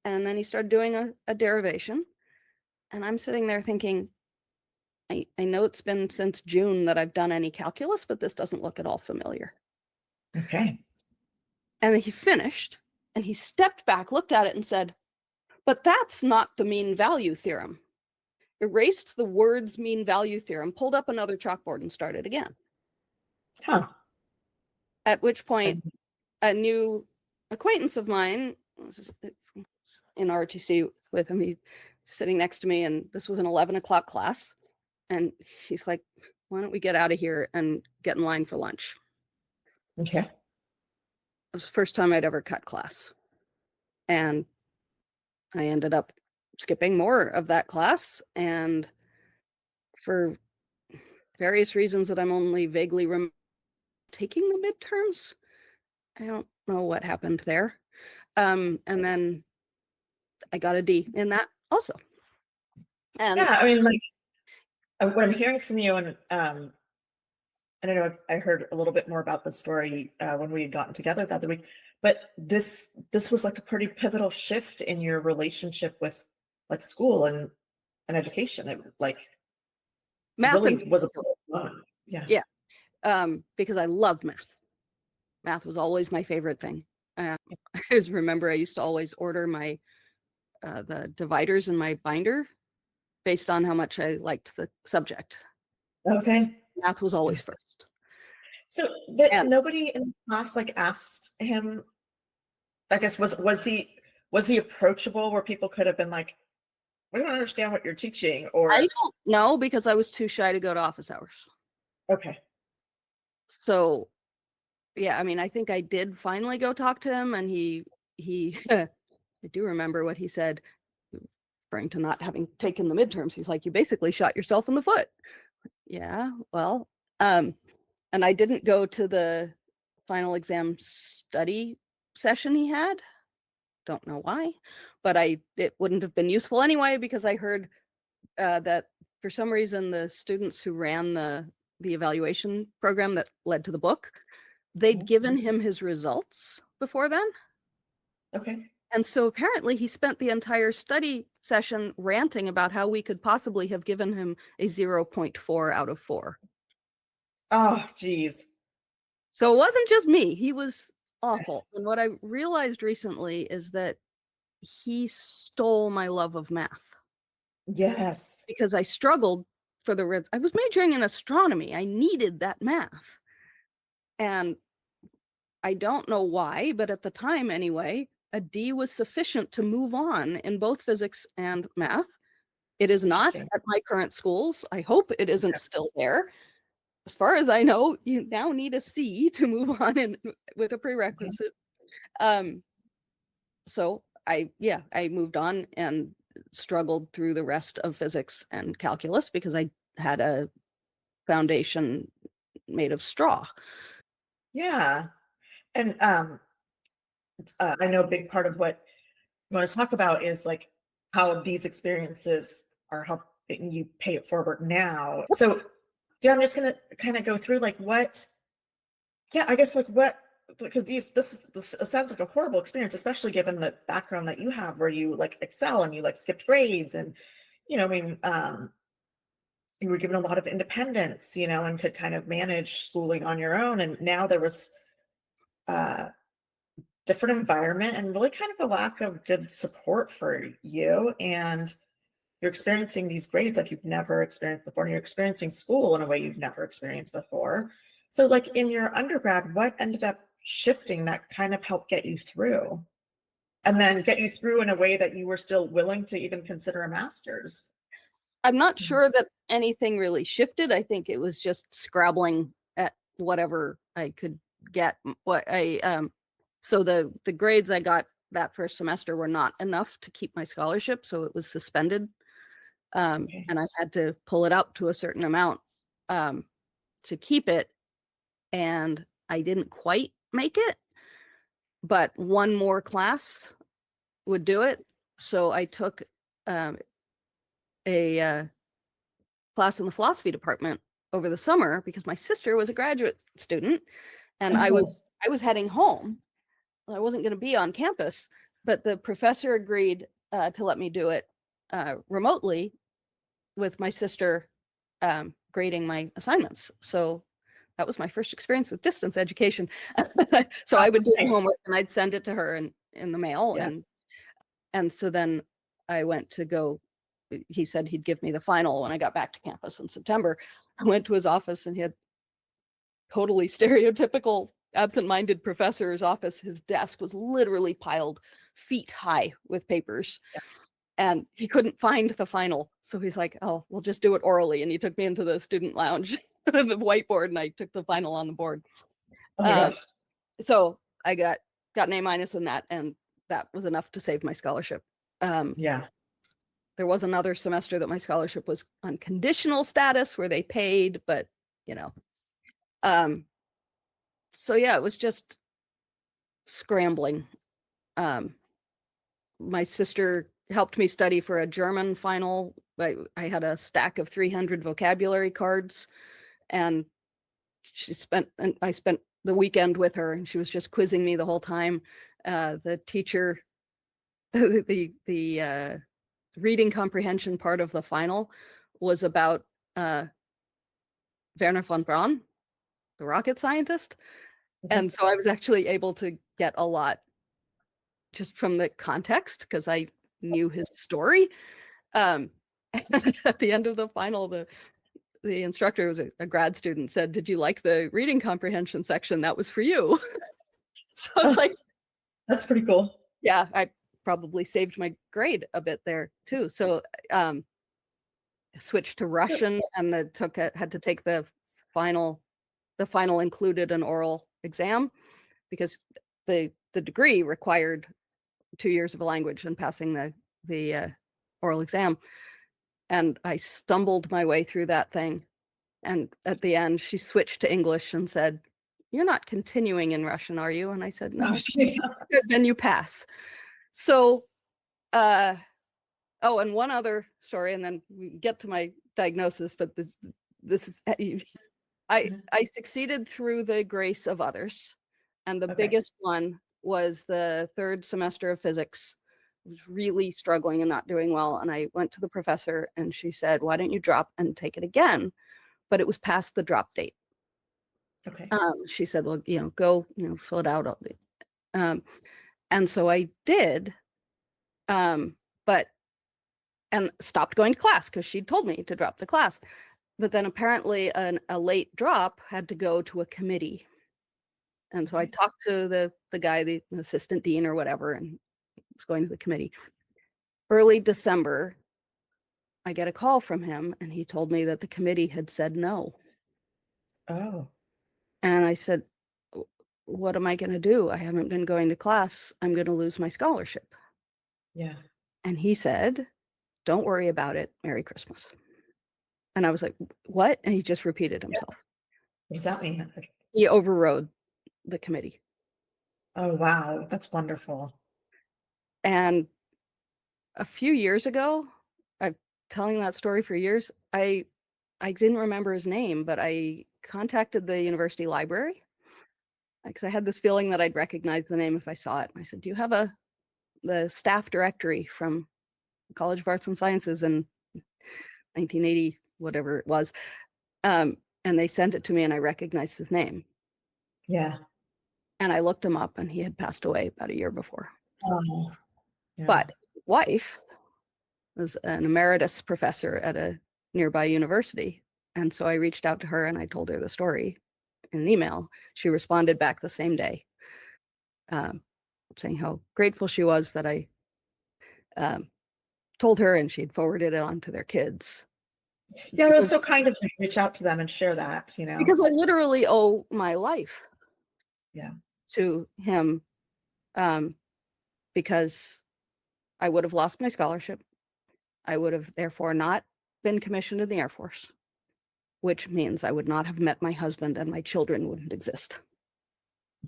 And then he started doing a derivation. And I'm sitting there thinking, I know it's been since June that I've done any calculus, but this doesn't look at all familiar. Okay. And then he finished and he stepped back, looked at it and said, but that's not the mean value theorem. Erased the words mean value theorem, pulled up another chalkboard and started again. Huh. At which point, a new acquaintance of mine was in ROTC with him, he's sitting next to me, and this was an 11 o'clock class. And he's like, why don't we get out of here and get in line for lunch? Okay. It was the first time I'd ever cut class. And I ended up skipping more of that class. And for various reasons that I'm only vaguely taking the midterms, I don't know what happened there. And then I got a D in that also. And yeah, I mean, like what I'm hearing from you, and I don't know, I heard a little bit more about the story when we had gotten together the other week, but this was like a pretty pivotal shift in your relationship with like school and education. It like math really was a fun. Yeah. Because I loved math. Math was always my favorite thing. I just remember I used to always order my the dividers in my binder based on how much I liked the subject. Okay. Math was always first. So nobody in the class like asked him, I guess, was he approachable where people could have been like, we don't understand what you're teaching? Or I don't know, because I was too shy to go to office hours. Okay. So yeah, I mean, I think I did finally go talk to him, and he I do remember what he said, referring to not having taken the midterms. He's like, you basically shot yourself in the foot. Yeah, well, and I didn't go to the final exam study session he had. Don't know why, but it wouldn't have been useful anyway, because I heard that for some reason the students who ran the evaluation program that led to the book, they'd given him his results before then. Okay. And so apparently he spent the entire study session ranting about how we could possibly have given him a 0.4 out of 4. Oh, geez. So it wasn't just me. He was awful. And what I realized recently is that he stole my love of math. Yes. Because I struggled for the RIDS. I was majoring in astronomy. I needed that math. And I don't know why, but at the time anyway, a D was sufficient to move on in both physics and math. It is not Interesting. at my current schools. I hope it isn't still there. As far as I know, you now need a C to move on with a prerequisite. So I moved on and struggled through the rest of physics and calculus because I had a foundation made of straw. Yeah. And I know a big part of what you want to talk about is like how these experiences are helping you pay it forward now. So yeah, I'm just gonna kind of go through like what, yeah, I guess like what, because this sounds like a horrible experience, especially given the background that you have where you like excel and you like skipped grades and, I mean, you were given a lot of independence, and could kind of manage schooling on your own. And now there was different environment and really kind of a lack of good support for you. And you're experiencing these grades like you've never experienced before. And you're experiencing school in a way you've never experienced before. So like in your undergrad, what ended up shifting that kind of helped get you through? And then get you through in a way that you were still willing to even consider a master's? I'm not sure that anything really shifted. I think it was just scrabbling at whatever I could get. So the grades I got that first semester were not enough to keep my scholarship, so it was suspended. Okay. And I had to pull it up to a certain amount to keep it. And I didn't quite make it, but one more class would do it. So I took a class in the philosophy department over the summer because my sister was a graduate student and I Oh, was heading home. I wasn't going to be on campus, but the professor agreed to let me do it remotely with my sister grading my assignments. So that was my first experience with distance education. So I would do the nice. homework and I'd send it to her in the mail. Yeah. And so then I went to go, he said he'd give me the final when I got back to campus in September. I went to his office and he had totally stereotypical absent-minded professor's office. His desk was literally piled feet high with papers. Yeah. And he couldn't find the final. So he's like, oh, we'll just do it orally. And he took me into the student lounge, the whiteboard, and I took the final on the board. Oh my gosh. So I got an A- in that, and that was enough to save my scholarship. Yeah. There was another semester that my scholarship was on conditional status where they paid, but so yeah, it was just scrambling. My sister helped me study for a German final. I had a stack of 300 vocabulary cards, and I spent the weekend with her, and she was just quizzing me the whole time. The teacher, the reading comprehension part of the final was about Werner von Braun, the rocket scientist. And so I was actually able to get a lot just from the context because I knew his story. And at the end of the final, the instructor was a grad student, said, "Did you like the reading comprehension section? That was for you." So I was like, that's pretty cool. Yeah, I probably saved my grade a bit there too. So switched to Russian and had to take the final included an oral exam because the degree required 2 years of a language and passing the oral exam. And I stumbled my way through that thing. And at the end, she switched to English and said, "You're not continuing in Russian, are you?" And I said, "No." Then you pass. So, and one other story, and then we get to my diagnosis, but this is, I succeeded through the grace of others. And the biggest one was the third semester of physics. I was really struggling and not doing well. And I went to the professor and she said, why don't you drop and take it again? But it was past the drop date. Okay. She said, well, go, fill it out. And so I did, but stopped going to class because she'd told me to drop the class. But then apparently a late drop had to go to a committee. And so I talked to the guy, the assistant dean or whatever, and was going to the committee. Early December, I get a call from him, and he told me that the committee had said no. Oh. And I said, what am I going to do? I haven't been going to class. I'm going to lose my scholarship. Yeah. And he said, don't worry about it. Merry Christmas. And I was like, what? And he just repeated himself. What does that mean? He overrode the committee. Oh, wow. That's wonderful. And a few years ago, I've telling that story for years, I didn't remember his name, but I contacted the university library because I had this feeling that I'd recognize the name if I saw it. And I said, do you have the staff directory from College of Arts and Sciences in 1980, whatever it was? And they sent it to me and I recognized his name. Yeah. And I looked him up and he had passed away about a year before. Oh, yeah. But his wife was an emeritus professor at a nearby university. And so I reached out to her and I told her the story in an email. She responded back the same day, saying how grateful she was that I told her and she'd forwarded it on to their kids. Yeah, it was so kind of you to reach out to them and share that, Because I literally owe my life to him, because I would have lost my scholarship. I would have therefore not been commissioned in the Air Force, which means I would not have met my husband and my children wouldn't exist.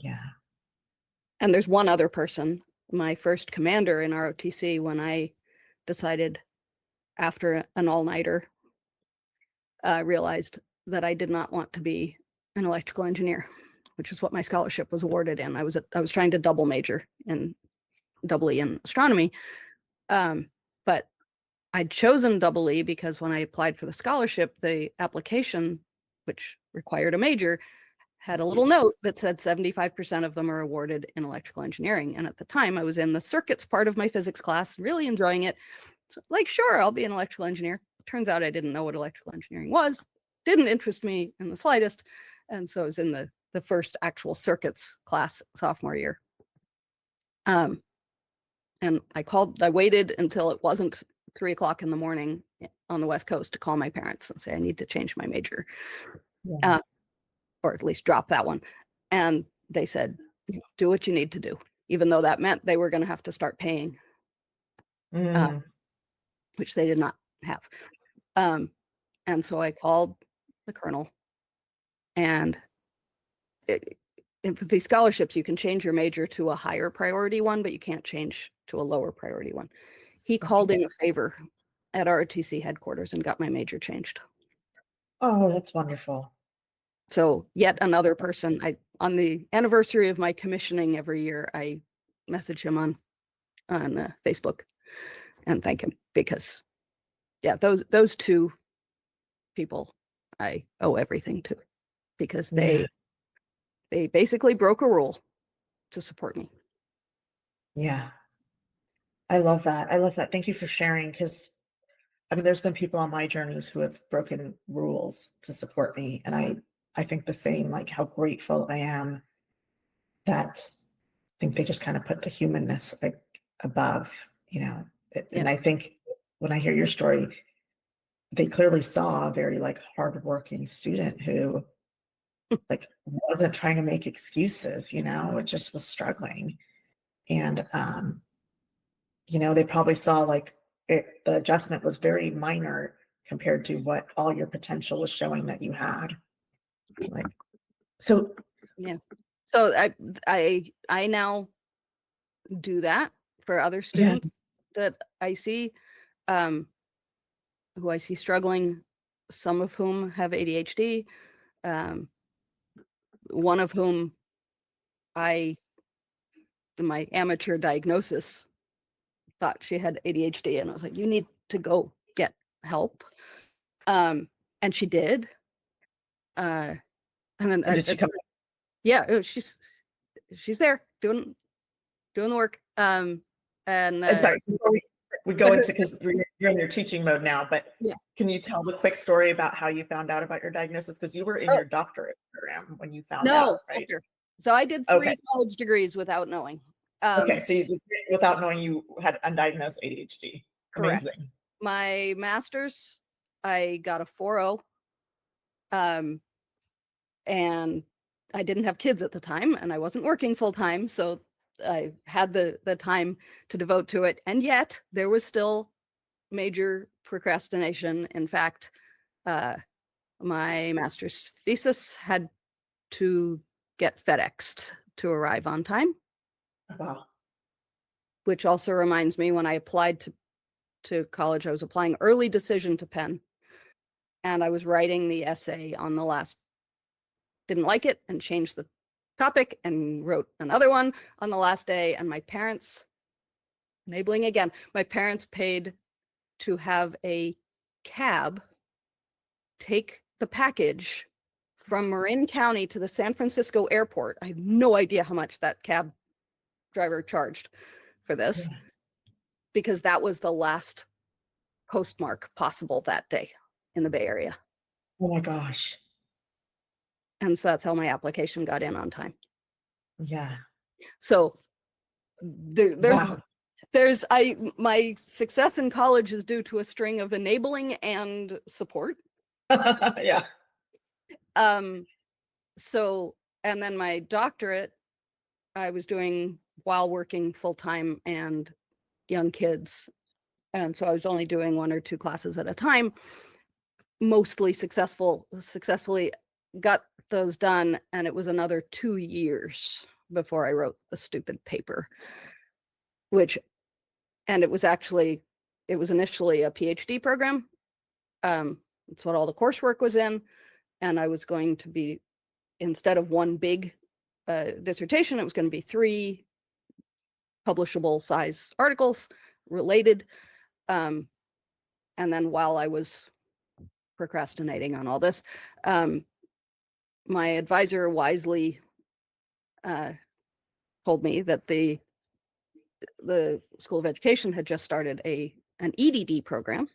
Yeah. And there's one other person, my first commander in ROTC, when I decided after an all-nighter, realized that I did not want to be an electrical engineer, which is what my scholarship was awarded in. I was trying to double major in double E in astronomy. But I'd chosen double E because when I applied for the scholarship, the application, which required a major, had a little note that said 75% of them are awarded in electrical engineering. And at the time I was in the circuits part of my physics class, really enjoying it. So like, sure, I'll be an electrical engineer. Turns out I didn't know what electrical engineering was, didn't interest me in the slightest. And so I was in the first actual circuits class sophomore year. And I waited until it wasn't 3 o'clock in the morning on the West Coast to call my parents and say, I need to change my major. Yeah. Or at least drop that one. And they said, do what you need to do, even though that meant they were going to have to start paying, which they did not have. And so I called the colonel, and in these scholarships, you can change your major to a higher priority one, but you can't change to a lower priority one. He called in a favor at ROTC headquarters and got my major changed. Oh, that's wonderful. So yet another person, on the anniversary of my commissioning every year, I message him on Facebook and thank him because, yeah, those two people I owe everything to because they basically broke a rule to support me. Yeah. I love that. I love that. Thank you for sharing, because I mean, there's been people on my journeys who have broken rules to support me. And I think the same, like how grateful I am that I think they just kind of put the humanness like above, and I think when I hear your story, they clearly saw a very like hardworking student who like wasn't trying to make excuses, it just was struggling. And, they probably saw like the adjustment was very minor compared to what all your potential was showing that you had. Like, so yeah. So I now do that for other students that I see, who I see struggling, some of whom have ADHD, one of whom I my amateur diagnosis thought she had ADHD, and I was like, you need to go get help. And she did. And then Did she come? yeah, she's there doing the work. And Sorry, before we go into, because you're in your teaching mode now, but yeah, can you tell the quick story about how you found out about your diagnosis? Because you were in your doctorate program when you found out, right? After. So I did 3 college degrees without knowing. Okay, so you, without knowing you had undiagnosed ADHD. Correct. Amazing. My master's, I got a 4.0. And I didn't have kids at the time, and I wasn't working full time, so I had the time to devote to it. And yet there was still major procrastination. In fact, my master's thesis had to get FedExed to arrive on time. Wow. Which also reminds me, when I applied to college, I was applying early decision to Penn, and I was writing the essay on the last, didn't like it and changed the topic and wrote another one on the last day. And my parents, enabling again, my parents paid to have a cab take the package from Marin County to the San Francisco airport. I have no idea how much that cab driver charged for this, because that was the last postmark possible that day in the Bay Area. Oh my gosh. And so that's how my application got in on time. Yeah. So my success in college is due to a string of enabling and support. Yeah. So, and then my doctorate I was doing while working full-time and young kids. And so I was only doing 1 or 2 classes at a time, mostly successfully got those done. And it was another 2 years before I wrote the stupid paper, and it was initially a PhD program. That's what all the coursework was in. And I was going to be, instead of 1 big dissertation, it was going to be 3 publishable size articles related. And then while I was procrastinating on all this, my advisor wisely told me that the School of Education had just started an EdD program,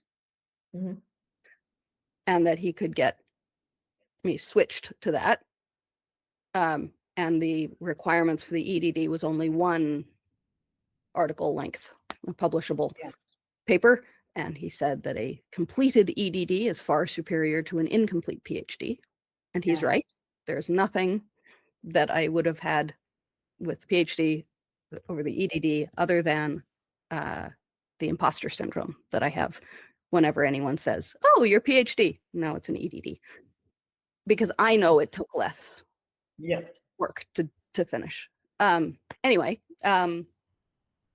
and that he could get me switched to that. And the requirements for the EdD was only 1 article length, a publishable paper. And he said that a completed EdD is far superior to an incomplete PhD. And he's right. There's nothing that I would have had with PhD over the EdD other than the imposter syndrome that I have whenever anyone says, oh, your PhD. No, it's an EdD. Because I know it took less work to finish. Anyway,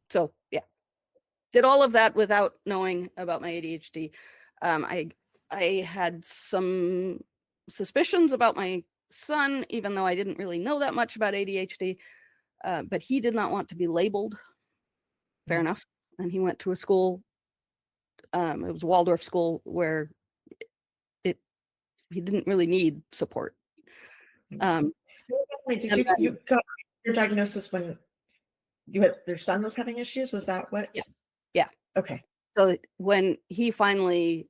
so yeah, did all of that without knowing about my ADHD. I had some suspicions about my son, even though I didn't really know that much about ADHD, but he did not want to be labeled. Fair enough. And he went to a school, it was a Waldorf school, where he didn't really need support. Wait, you got your diagnosis when your son was having issues? Was that what? Yeah. Okay. So when he finally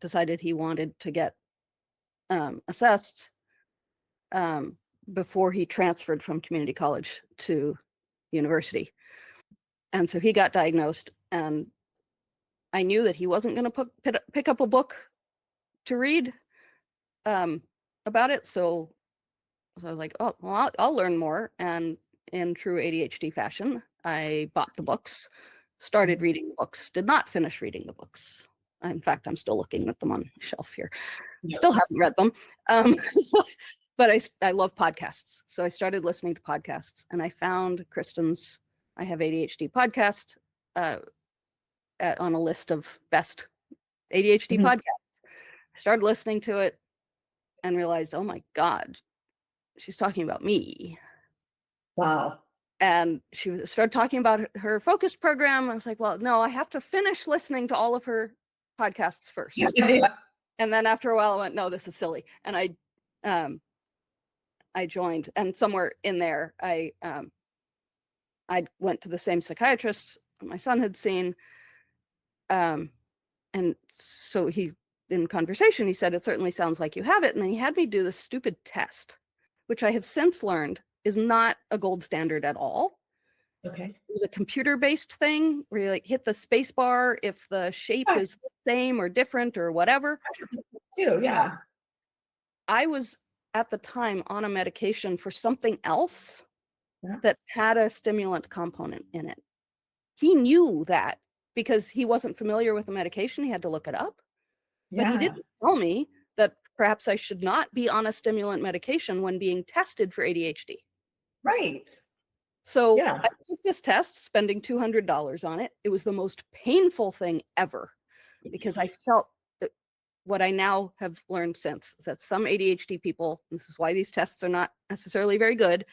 decided he wanted to get assessed, before he transferred from community college to university. And so he got diagnosed, and I knew that he wasn't going to pick up a book to read about it. So I was like, oh, well, I'll learn more. And in true ADHD fashion, I bought the books, started reading the books, did not finish reading the books. In fact, I'm still looking at them on the shelf here. Still haven't read them. But I love podcasts. So I started listening to podcasts, and I found Kristen's I Have ADHD podcast on a list of best ADHD podcasts. I started listening to it and realized, oh my God, she's talking about me. Wow. And she started talking about her focused program. I was like, well, no, I have to finish listening to all of her podcasts first. And then after a while I went, no, this is silly. And I joined, and somewhere in there, I went to the same psychiatrist my son had seen. And so in conversation, he said, it certainly sounds like you have it. And then he had me do this stupid test, which I have since learned is not a gold standard at all. Okay. It was a computer-based thing where you like hit the space bar if the shape is the same or different or whatever. Too, yeah. I was at the time on a medication for something else that had a stimulant component in it. He knew that because he wasn't familiar with the medication. He had to look it up. But he didn't tell me that perhaps I should not be on a stimulant medication when being tested for ADHD. Right. So I took this test, spending $200 on it. It was the most painful thing ever because I felt that what I now have learned since is that some ADHD people, this is why these tests are not necessarily very good,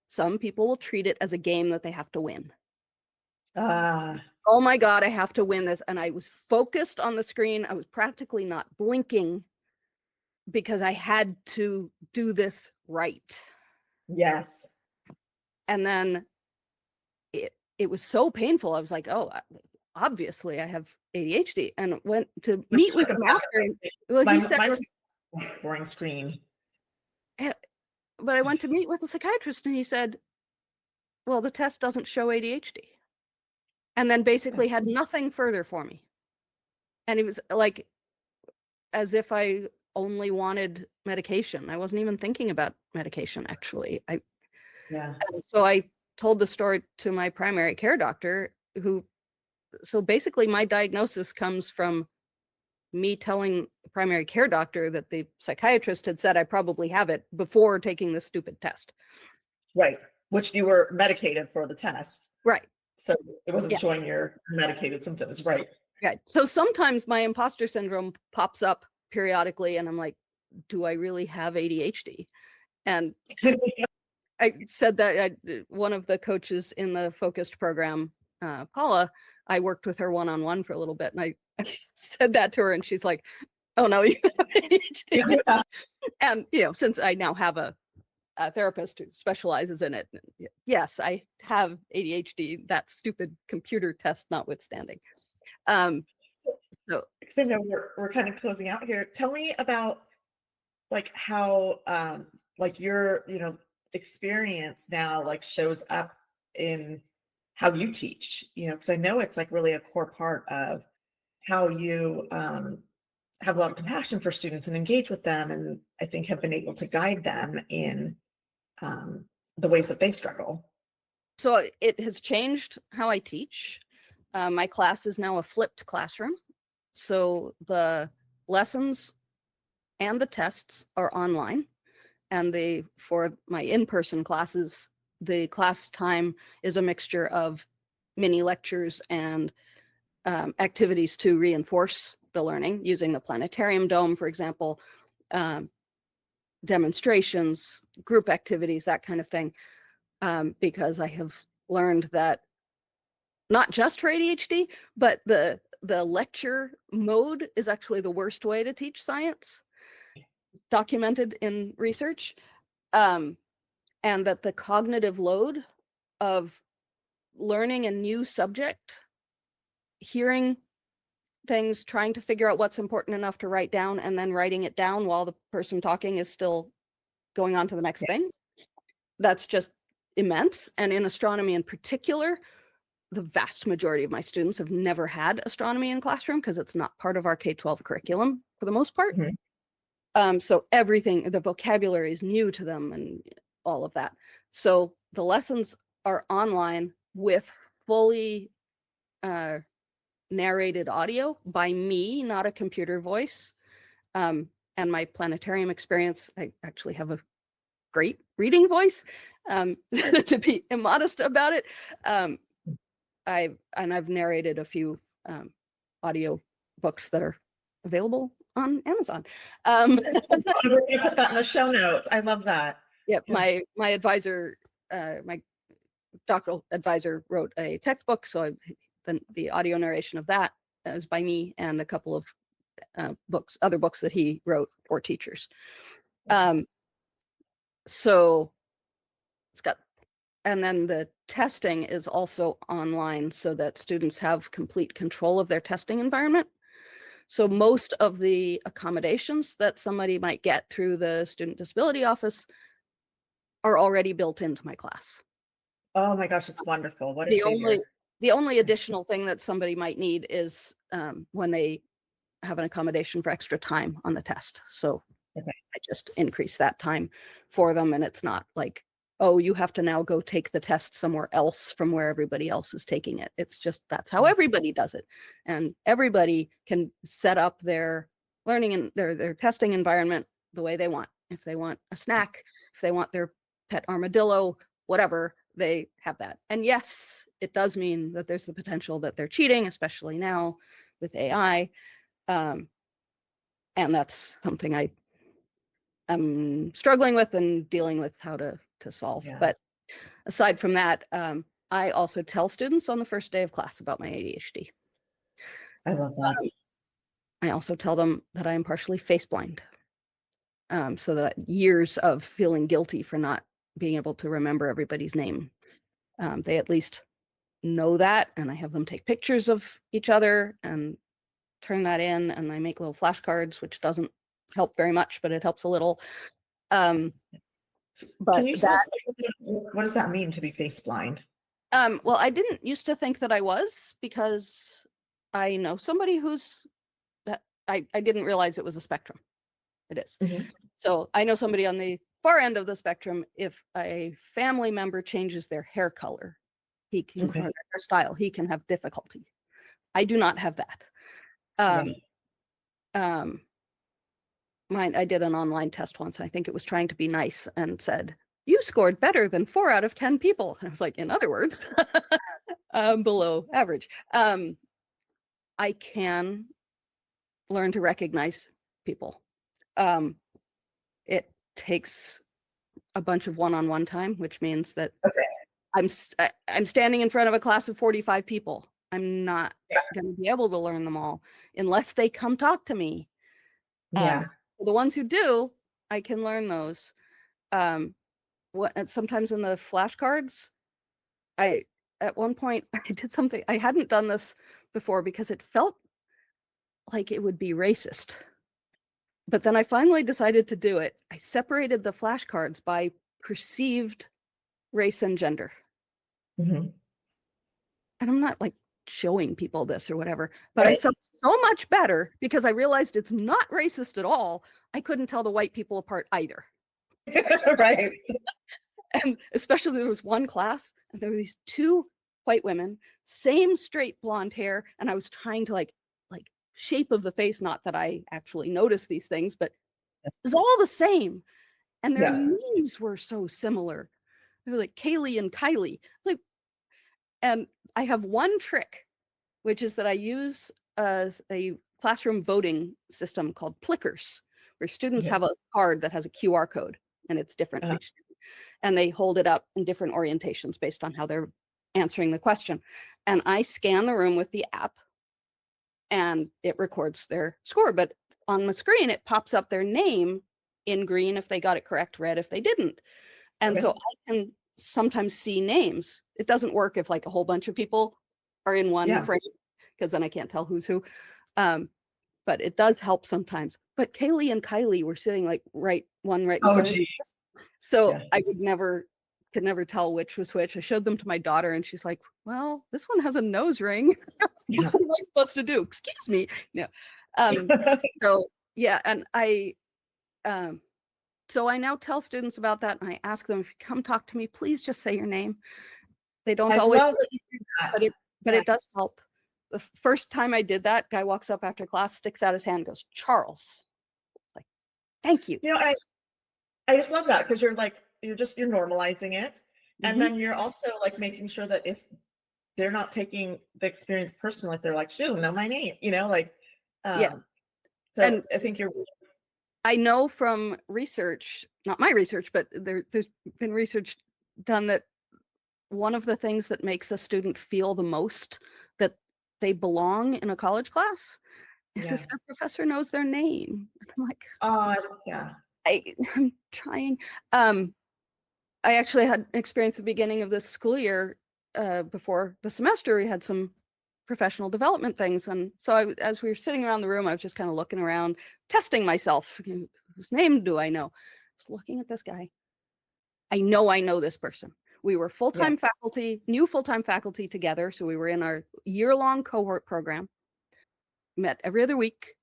some people will treat it as a game that they have to win. Oh my God, I have to win this. And I was focused on the screen. I was practically not blinking because I had to do this right. Yes. And then it was so painful. I was like, oh, obviously I have ADHD, and went to meet with him after. Well, he said, boring screen. But I went to meet with a psychiatrist and he said, well, the test doesn't show ADHD. And then basically had nothing further for me. And it was like, as if I only wanted medication. I wasn't even thinking about medication, actually. So I told the story to my primary care doctor, so basically my diagnosis comes from me telling the primary care doctor that the psychiatrist had said I probably have it before taking this stupid test. Right. Which you were medicated for the test. Right. So it wasn't showing your medicated symptoms. Right. Right. So sometimes my imposter syndrome pops up periodically and I'm like, do I really have ADHD? And I said that one of the coaches in the focused program, Paula, I worked with her one-on-one for a little bit, and I said that to her, and she's like, oh no, you have ADHD. And since I now have a therapist who specializes in it, yes, I have ADHD, that stupid computer test notwithstanding. So I know we're kind of closing out here. Tell me about like how like your experience now like shows up in how you teach, because I know it's like really a core part of how you have a lot of compassion for students and engage with them, and I think have been able to guide them in the ways that they struggle. So it has changed how I teach. My class is now a flipped classroom. So the lessons and the tests are online. And for my in-person classes, the class time is a mixture of mini lectures and activities to reinforce the learning, using the planetarium dome, for example, demonstrations, group activities, that kind of thing, because I have learned that not just for ADHD, but the lecture mode is actually the worst way to teach science, documented in research, and that the cognitive load of learning a new subject, hearing things, trying to figure out what's important enough to write down, and then writing it down while the person talking is still going on to the next thing, that's just immense. And in astronomy in particular, the vast majority of my students have never had astronomy in classroom because it's not part of our K-12 curriculum for the most part. So everything, the vocabulary is new to them and all of that. So the lessons are online with fully narrated audio by me, not a computer voice. And my planetarium experience, I actually have a great reading voice, to be immodest about it. I've narrated a few audio books that are available on Amazon. We're gonna put that in the show notes. I love that. Yeah, my advisor, my doctoral advisor wrote a textbook, so the audio narration of that is by me and a couple of other books that he wrote for teachers. So it's got, and then the testing is also online so that students have complete control of their testing environment. So most of the accommodations that somebody might get through the Student Disability Office are already built into my class. Oh my gosh, it's wonderful. What a savior. The only additional thing that somebody might need is when they have an accommodation for extra time on the test. So I just increase that time for them, and it's not like, oh, you have to now go take the test somewhere else from where everybody else is taking it. It's just, that's how everybody does it. And everybody can set up their learning and their testing environment the way they want. If they want a snack, if they want their pet armadillo, whatever, they have that. And yes, it does mean that there's the potential that they're cheating, especially now with AI. And that's something I'm struggling with and dealing with how to solve. But aside from that, I also tell students on the first day of class about my ADHD. I love that. I also tell them that I am partially face blind. So that years of feeling guilty for not being able to remember everybody's name, they at least know that, and I have them take pictures of each other and turn that in, and I make little flashcards, which doesn't help very much, but it helps a little. But can you tell us, what does that mean to be face blind? Well, I didn't used to think that I was, because I know somebody who's that I didn't realize it was a spectrum. It is. So I know somebody on the far end of the spectrum. If a family member changes their hair color, he can, or their style, he can have difficulty. I do not have that. I did an online test once. I think it was trying to be nice and said, you scored better than 4 out of 10 people. I was like, in other words, below average. I can learn to recognize people. It takes a bunch of one-on-one time, which means that I'm standing in front of a class of 45 people. I'm not going to be able to learn them all unless they come talk to me. The ones who do, I can learn those. Sometimes in the flashcards, at one point I did something, I hadn't done this before because it felt like it would be racist. But then I finally decided to do it. I separated the flashcards by perceived race and gender. And I'm not like showing people this or whatever, but I felt so much better because I realized it's not racist at all. I couldn't tell the white people apart either. And especially there was one class and there were these 2 white women, same straight blonde hair, and I was trying to like shape of the face, not that I actually noticed these things, but it was all the same, and their names were so similar. They were like Kaylee and Kylie. Like, and I have one trick, which is that I use a classroom voting system called Plickers, where students have a card that has a QR code, and it's different for each student, and they hold it up in different orientations based on how they're answering the question. And I scan the room with the app, and it records their score. But on the screen, it pops up their name in green if they got it correct, red if they didn't. And so I can sometimes see names. It doesn't work if like a whole bunch of people are in one frame, because then I can't tell who's who. But it does help sometimes. But Kaylee and Kylie were sitting like right in front of me. So I could never tell which was which. I showed them to my daughter and she's like, well, this one has a nose ring. What am I supposed to do? Excuse me. No. So yeah, and so I now tell students about that, and I ask them, if you come talk to me, please just say your name. They don't always, but it does help. The first time I did that, guy walks up after class, sticks out his hand, goes, Charles. Like, thank you. I just love that, because you're normalizing it. And then you're also like making sure that if they're not taking the experience personally, if they're like, shoot, know my name, So and I think I know from research, not my research, but there's been research done that one of the things that makes a student feel the most that they belong in a college class is if their professor knows their name. I'm like, yeah. I'm trying. I actually had experience at the beginning of this school year, before the semester, we had some professional development things. And so as we were sitting around the room, I was just kind of looking around, testing myself. Whose name do I know? I was looking at this guy. I know this person. We were full-time faculty, new full-time faculty together. So we were in our year-long cohort program, met every other week.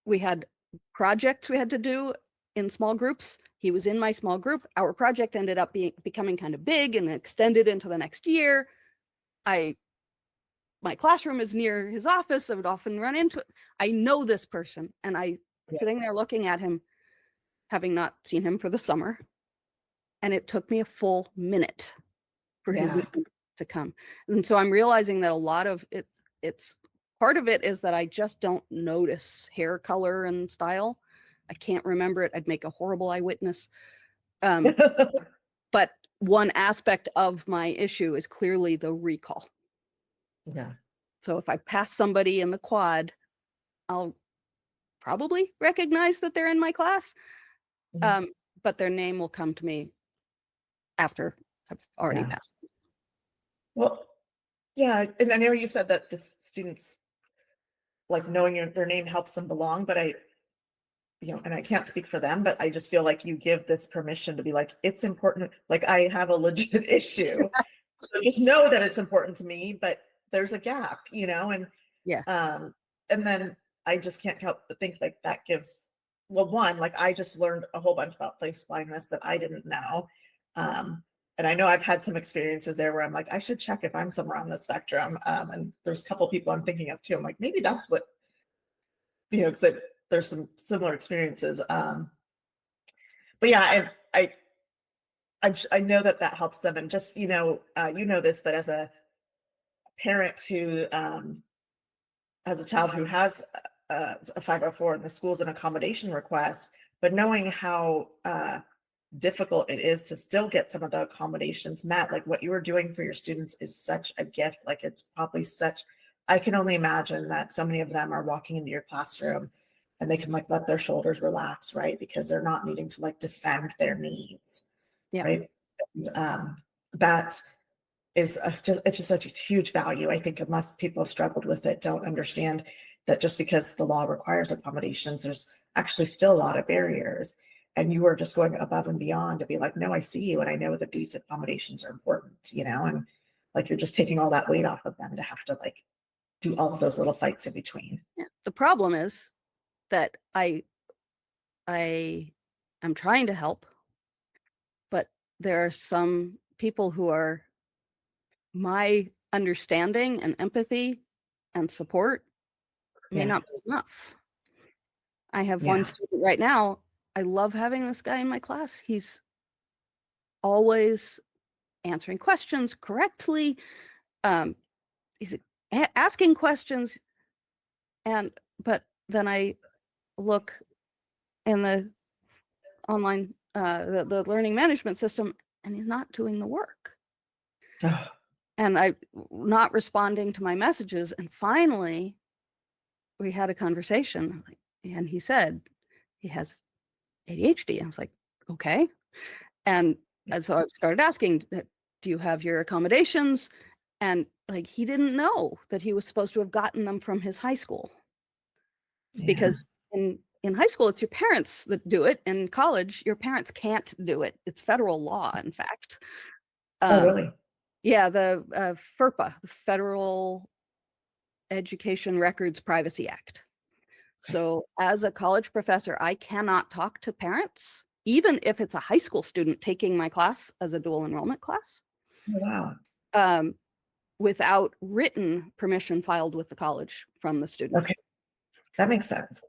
We had projects we had to do in small groups. He was in my small group. Our project ended up becoming kind of big and extended into the next year. My classroom is near his office. I would often run into it. I know this person, and sitting there looking at him, having not seen him for the summer, and it took me a full minute for his name to come. And so I'm realizing that a lot of it's part of it is that I just don't notice hair color and style. I can't remember it. I'd make a horrible eyewitness. But one aspect of my issue is clearly the recall. Yeah. So if I pass somebody in the quad, I'll probably recognize that they're in my class. But their name will come to me after I've already passed them. Well, yeah. And I know you said that the students, like, knowing their name helps them belong, but and I can't speak for them, but I just feel like you give this permission to be like, it's important. Like, I have a legit issue. So just know that it's important to me, but there's a gap, and and then I just can't help but think like that gives, well, one, like I just learned a whole bunch about place blindness that I didn't know. And I know I've had some experiences there where I'm like, I should check if I'm somewhere on the spectrum. And there's a couple of people I'm thinking of too. I'm like, maybe that's what, because there's some similar experiences. But yeah, I know that helps them. And just, this, but as a parent who has a child who has a 504 and the school's an accommodation request, but knowing how difficult it is to still get some of the accommodations met, like what you were doing for your students is such a gift. Like, it's probably I can only imagine that so many of them are walking into your classroom and they can like let their shoulders relax, right? Because they're not needing to like defend their needs, right? And, that is it's just such a huge value. I think unless people have struggled with it, don't understand that just because the law requires accommodations, there's actually still a lot of barriers. And you are just going above and beyond to be like, no, I see you. And I know that these accommodations are important, and like, you're just taking all that weight off of them to have to like do all of those little fights in between. Yeah. The problem is that I am trying to help, but there are some people who are my understanding and empathy and support may not be enough. I have one student right now. I love having this guy in my class. He's always answering questions correctly. He's asking questions, but then I look in the online the learning management system, and he's not doing the work. And I'm not responding to my messages. And finally, we had a conversation, and he said he has ADHD. I was like, okay. And so I started asking, do you have your accommodations? And like, he didn't know that he was supposed to have gotten them from his high school. Because in high school, it's your parents that do it. In college, your parents can't do it. It's federal law, in fact. Oh, really? Yeah, the FERPA, the Federal Education Records Privacy Act. So as a college professor, I cannot talk to parents, even if it's a high school student taking my class as a dual enrollment class. Oh, wow. Without written permission filed with the college from the student. Okay, that makes sense.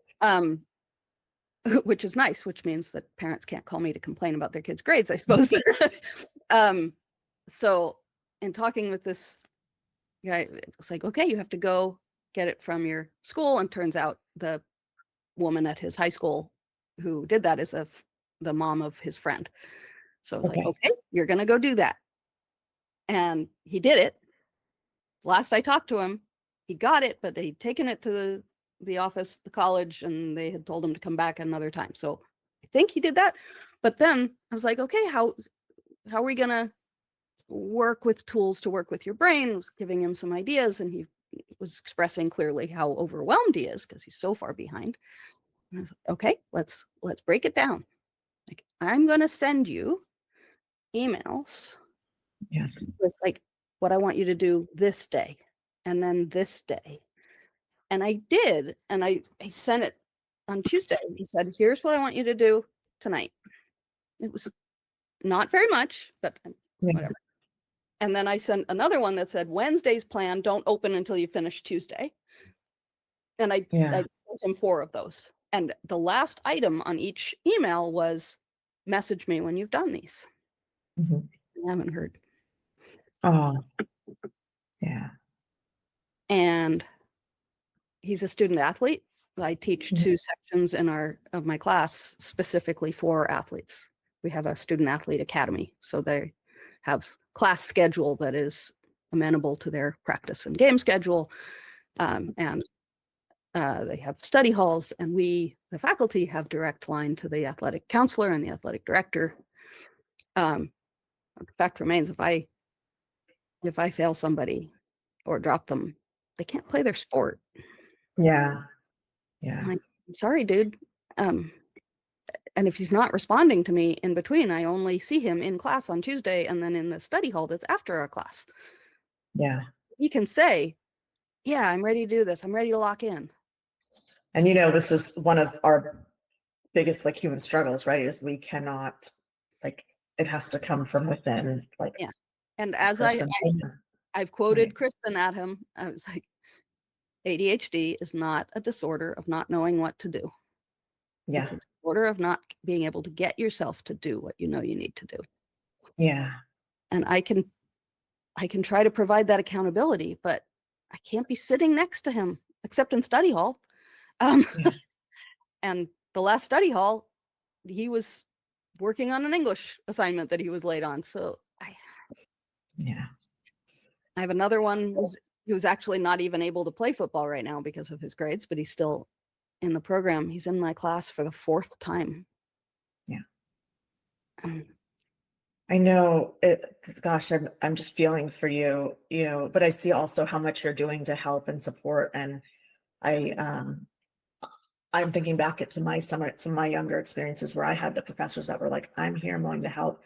Which is nice, which means that parents can't call me to complain about their kids' grades, I suppose. So in talking with this guy, it's like, okay, you have to go get it from your school. And turns out the woman at his high school who did that is the mom of his friend. So I was like, okay, you're going to go do that. And he did it. Last I talked to him, he got it, but they'd taken it to the office, the college, and they had told him to come back another time. So I think he did that. But then I was like, okay, how are we going to work with tools to work with your brain? I was giving him some ideas, and he was expressing clearly how overwhelmed he is because he's so far behind. And I was like, okay, let's break it down. Like, I'm going to send you emails with like what I want you to do this day and then this day. And I did. And I sent it on Tuesday. He said, here's what I want you to do tonight. It was not very much, but whatever. And then I sent another one that said, Wednesday's plan, don't open until you finish Tuesday. And I sent him 4 of those. And the last item on each email was, message me when you've done these. I haven't heard. Oh, yeah. And he's a student athlete. I teach 2 sections of my class specifically for athletes. We have a student athlete academy. So they have class schedule that is amenable to their practice and game schedule. And they have study halls, and we, the faculty, have direct line to the athletic counselor and the athletic director. The fact remains, if I fail somebody or drop them, they can't play their sport. Yeah. I'm sorry, dude. And if he's not responding to me in between, I only see him in class on Tuesday and then in the study hall that's after our class. Yeah. He can say, yeah, I'm ready to do this. I'm ready to lock in. And this is one of our biggest like human struggles, right? Is we cannot, like, it has to come from within. Like, yeah. And as I've quoted Kristen at him, I was like, ADHD is not a disorder of not knowing what to do. Yeah. It's a disorder of not being able to get yourself to do what you know you need to do. Yeah. And I can try to provide that accountability, but I can't be sitting next to him except in study hall. And the last study hall, he was working on an English assignment that he was late on. So I have another one who's actually not even able to play football right now because of his grades, but he's still in the program. He's in my class for the 4th time. Yeah. I know it, because gosh, I'm just feeling for you, but I see also how much you're doing to help and support. And I'm thinking back to my younger experiences where I had the professors that were like, I'm here, I'm willing to help.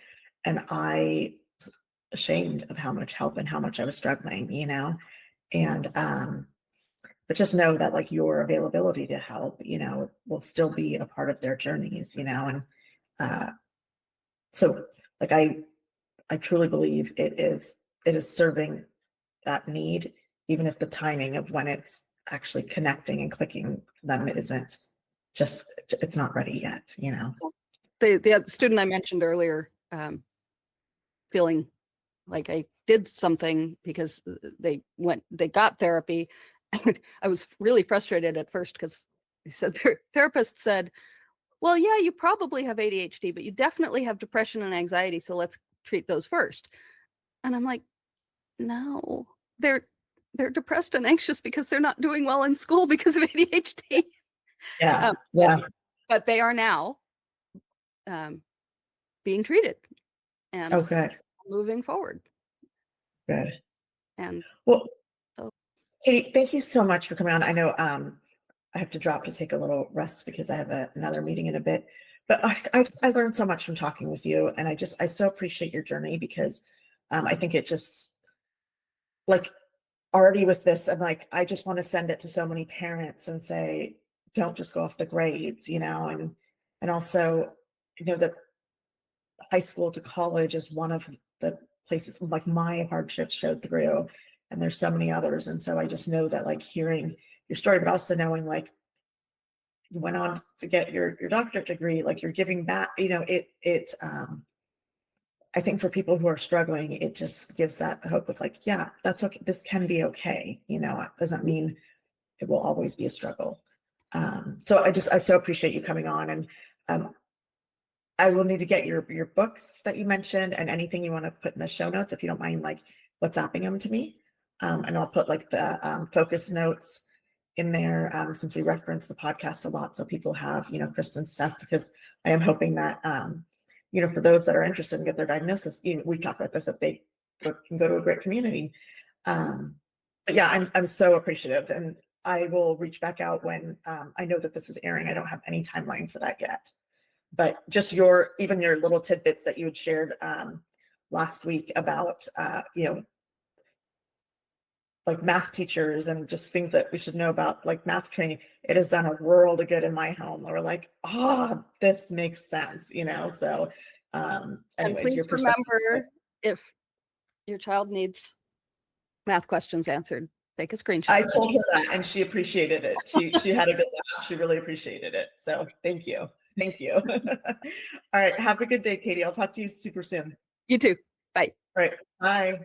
And I was ashamed of how much help and how much I was struggling, and but just know that like your availability to help, will still be a part of their journeys, and so like I truly believe it is serving that need, even if the timing of when it's actually connecting and clicking for them isn't just, it's not ready yet, The student I mentioned earlier, feeling like I did something because they got therapy. I was really frustrated at first because they said their therapist said, well, yeah, you probably have ADHD, but you definitely have depression and anxiety. So let's treat those first. And I'm like, no, they're depressed and anxious because they're not doing well in school because of ADHD. But they are now being treated and moving forward. Good. And well, Katie, thank you so much for coming on. I know I have to drop to take a little rest because I have another meeting in a bit, but I learned so much from talking with you, and I so appreciate your journey because I think it just, like, already with this, I'm like, I just want to send it to so many parents and say, don't just go off the grades, and also, that high school to college is one of the places like my hardship showed through, and there's so many others. And so I just know that, like, hearing your story, but also knowing like you went on to get your doctorate degree, like you're giving back, I think for people who are struggling, it just gives that hope of like, yeah, that's okay. This can be okay. It doesn't mean it will always be a struggle. So I so appreciate you coming on. And I will need to get your books that you mentioned and anything you want to put in the show notes, if you don't mind, like WhatsApping them to me. And I'll put like the focus notes in there, since we reference the podcast a lot, so people have, you know, Kristen's stuff, because I am hoping that, you know, for those that are interested in get their diagnosis, you know, we talk about this, that they can go to a great community. But yeah, I'm so appreciative, and I will reach back out when I know that this is airing. I don't have any timeline for that yet, but just even your little tidbits that you had shared last week about, you know, like math teachers and just things that we should know about, like math training. It has done a world of good in my home. We're like, oh, this makes sense, you know? So And anyways, your please perspective. remember, if your child needs math questions answered, take a screenshot. I told her that, and she appreciated it. She had a good laugh. She really appreciated it. So thank you. Thank you. All right. Have a good day, Katie. I'll talk to you super soon. You too. Bye. All right. Bye.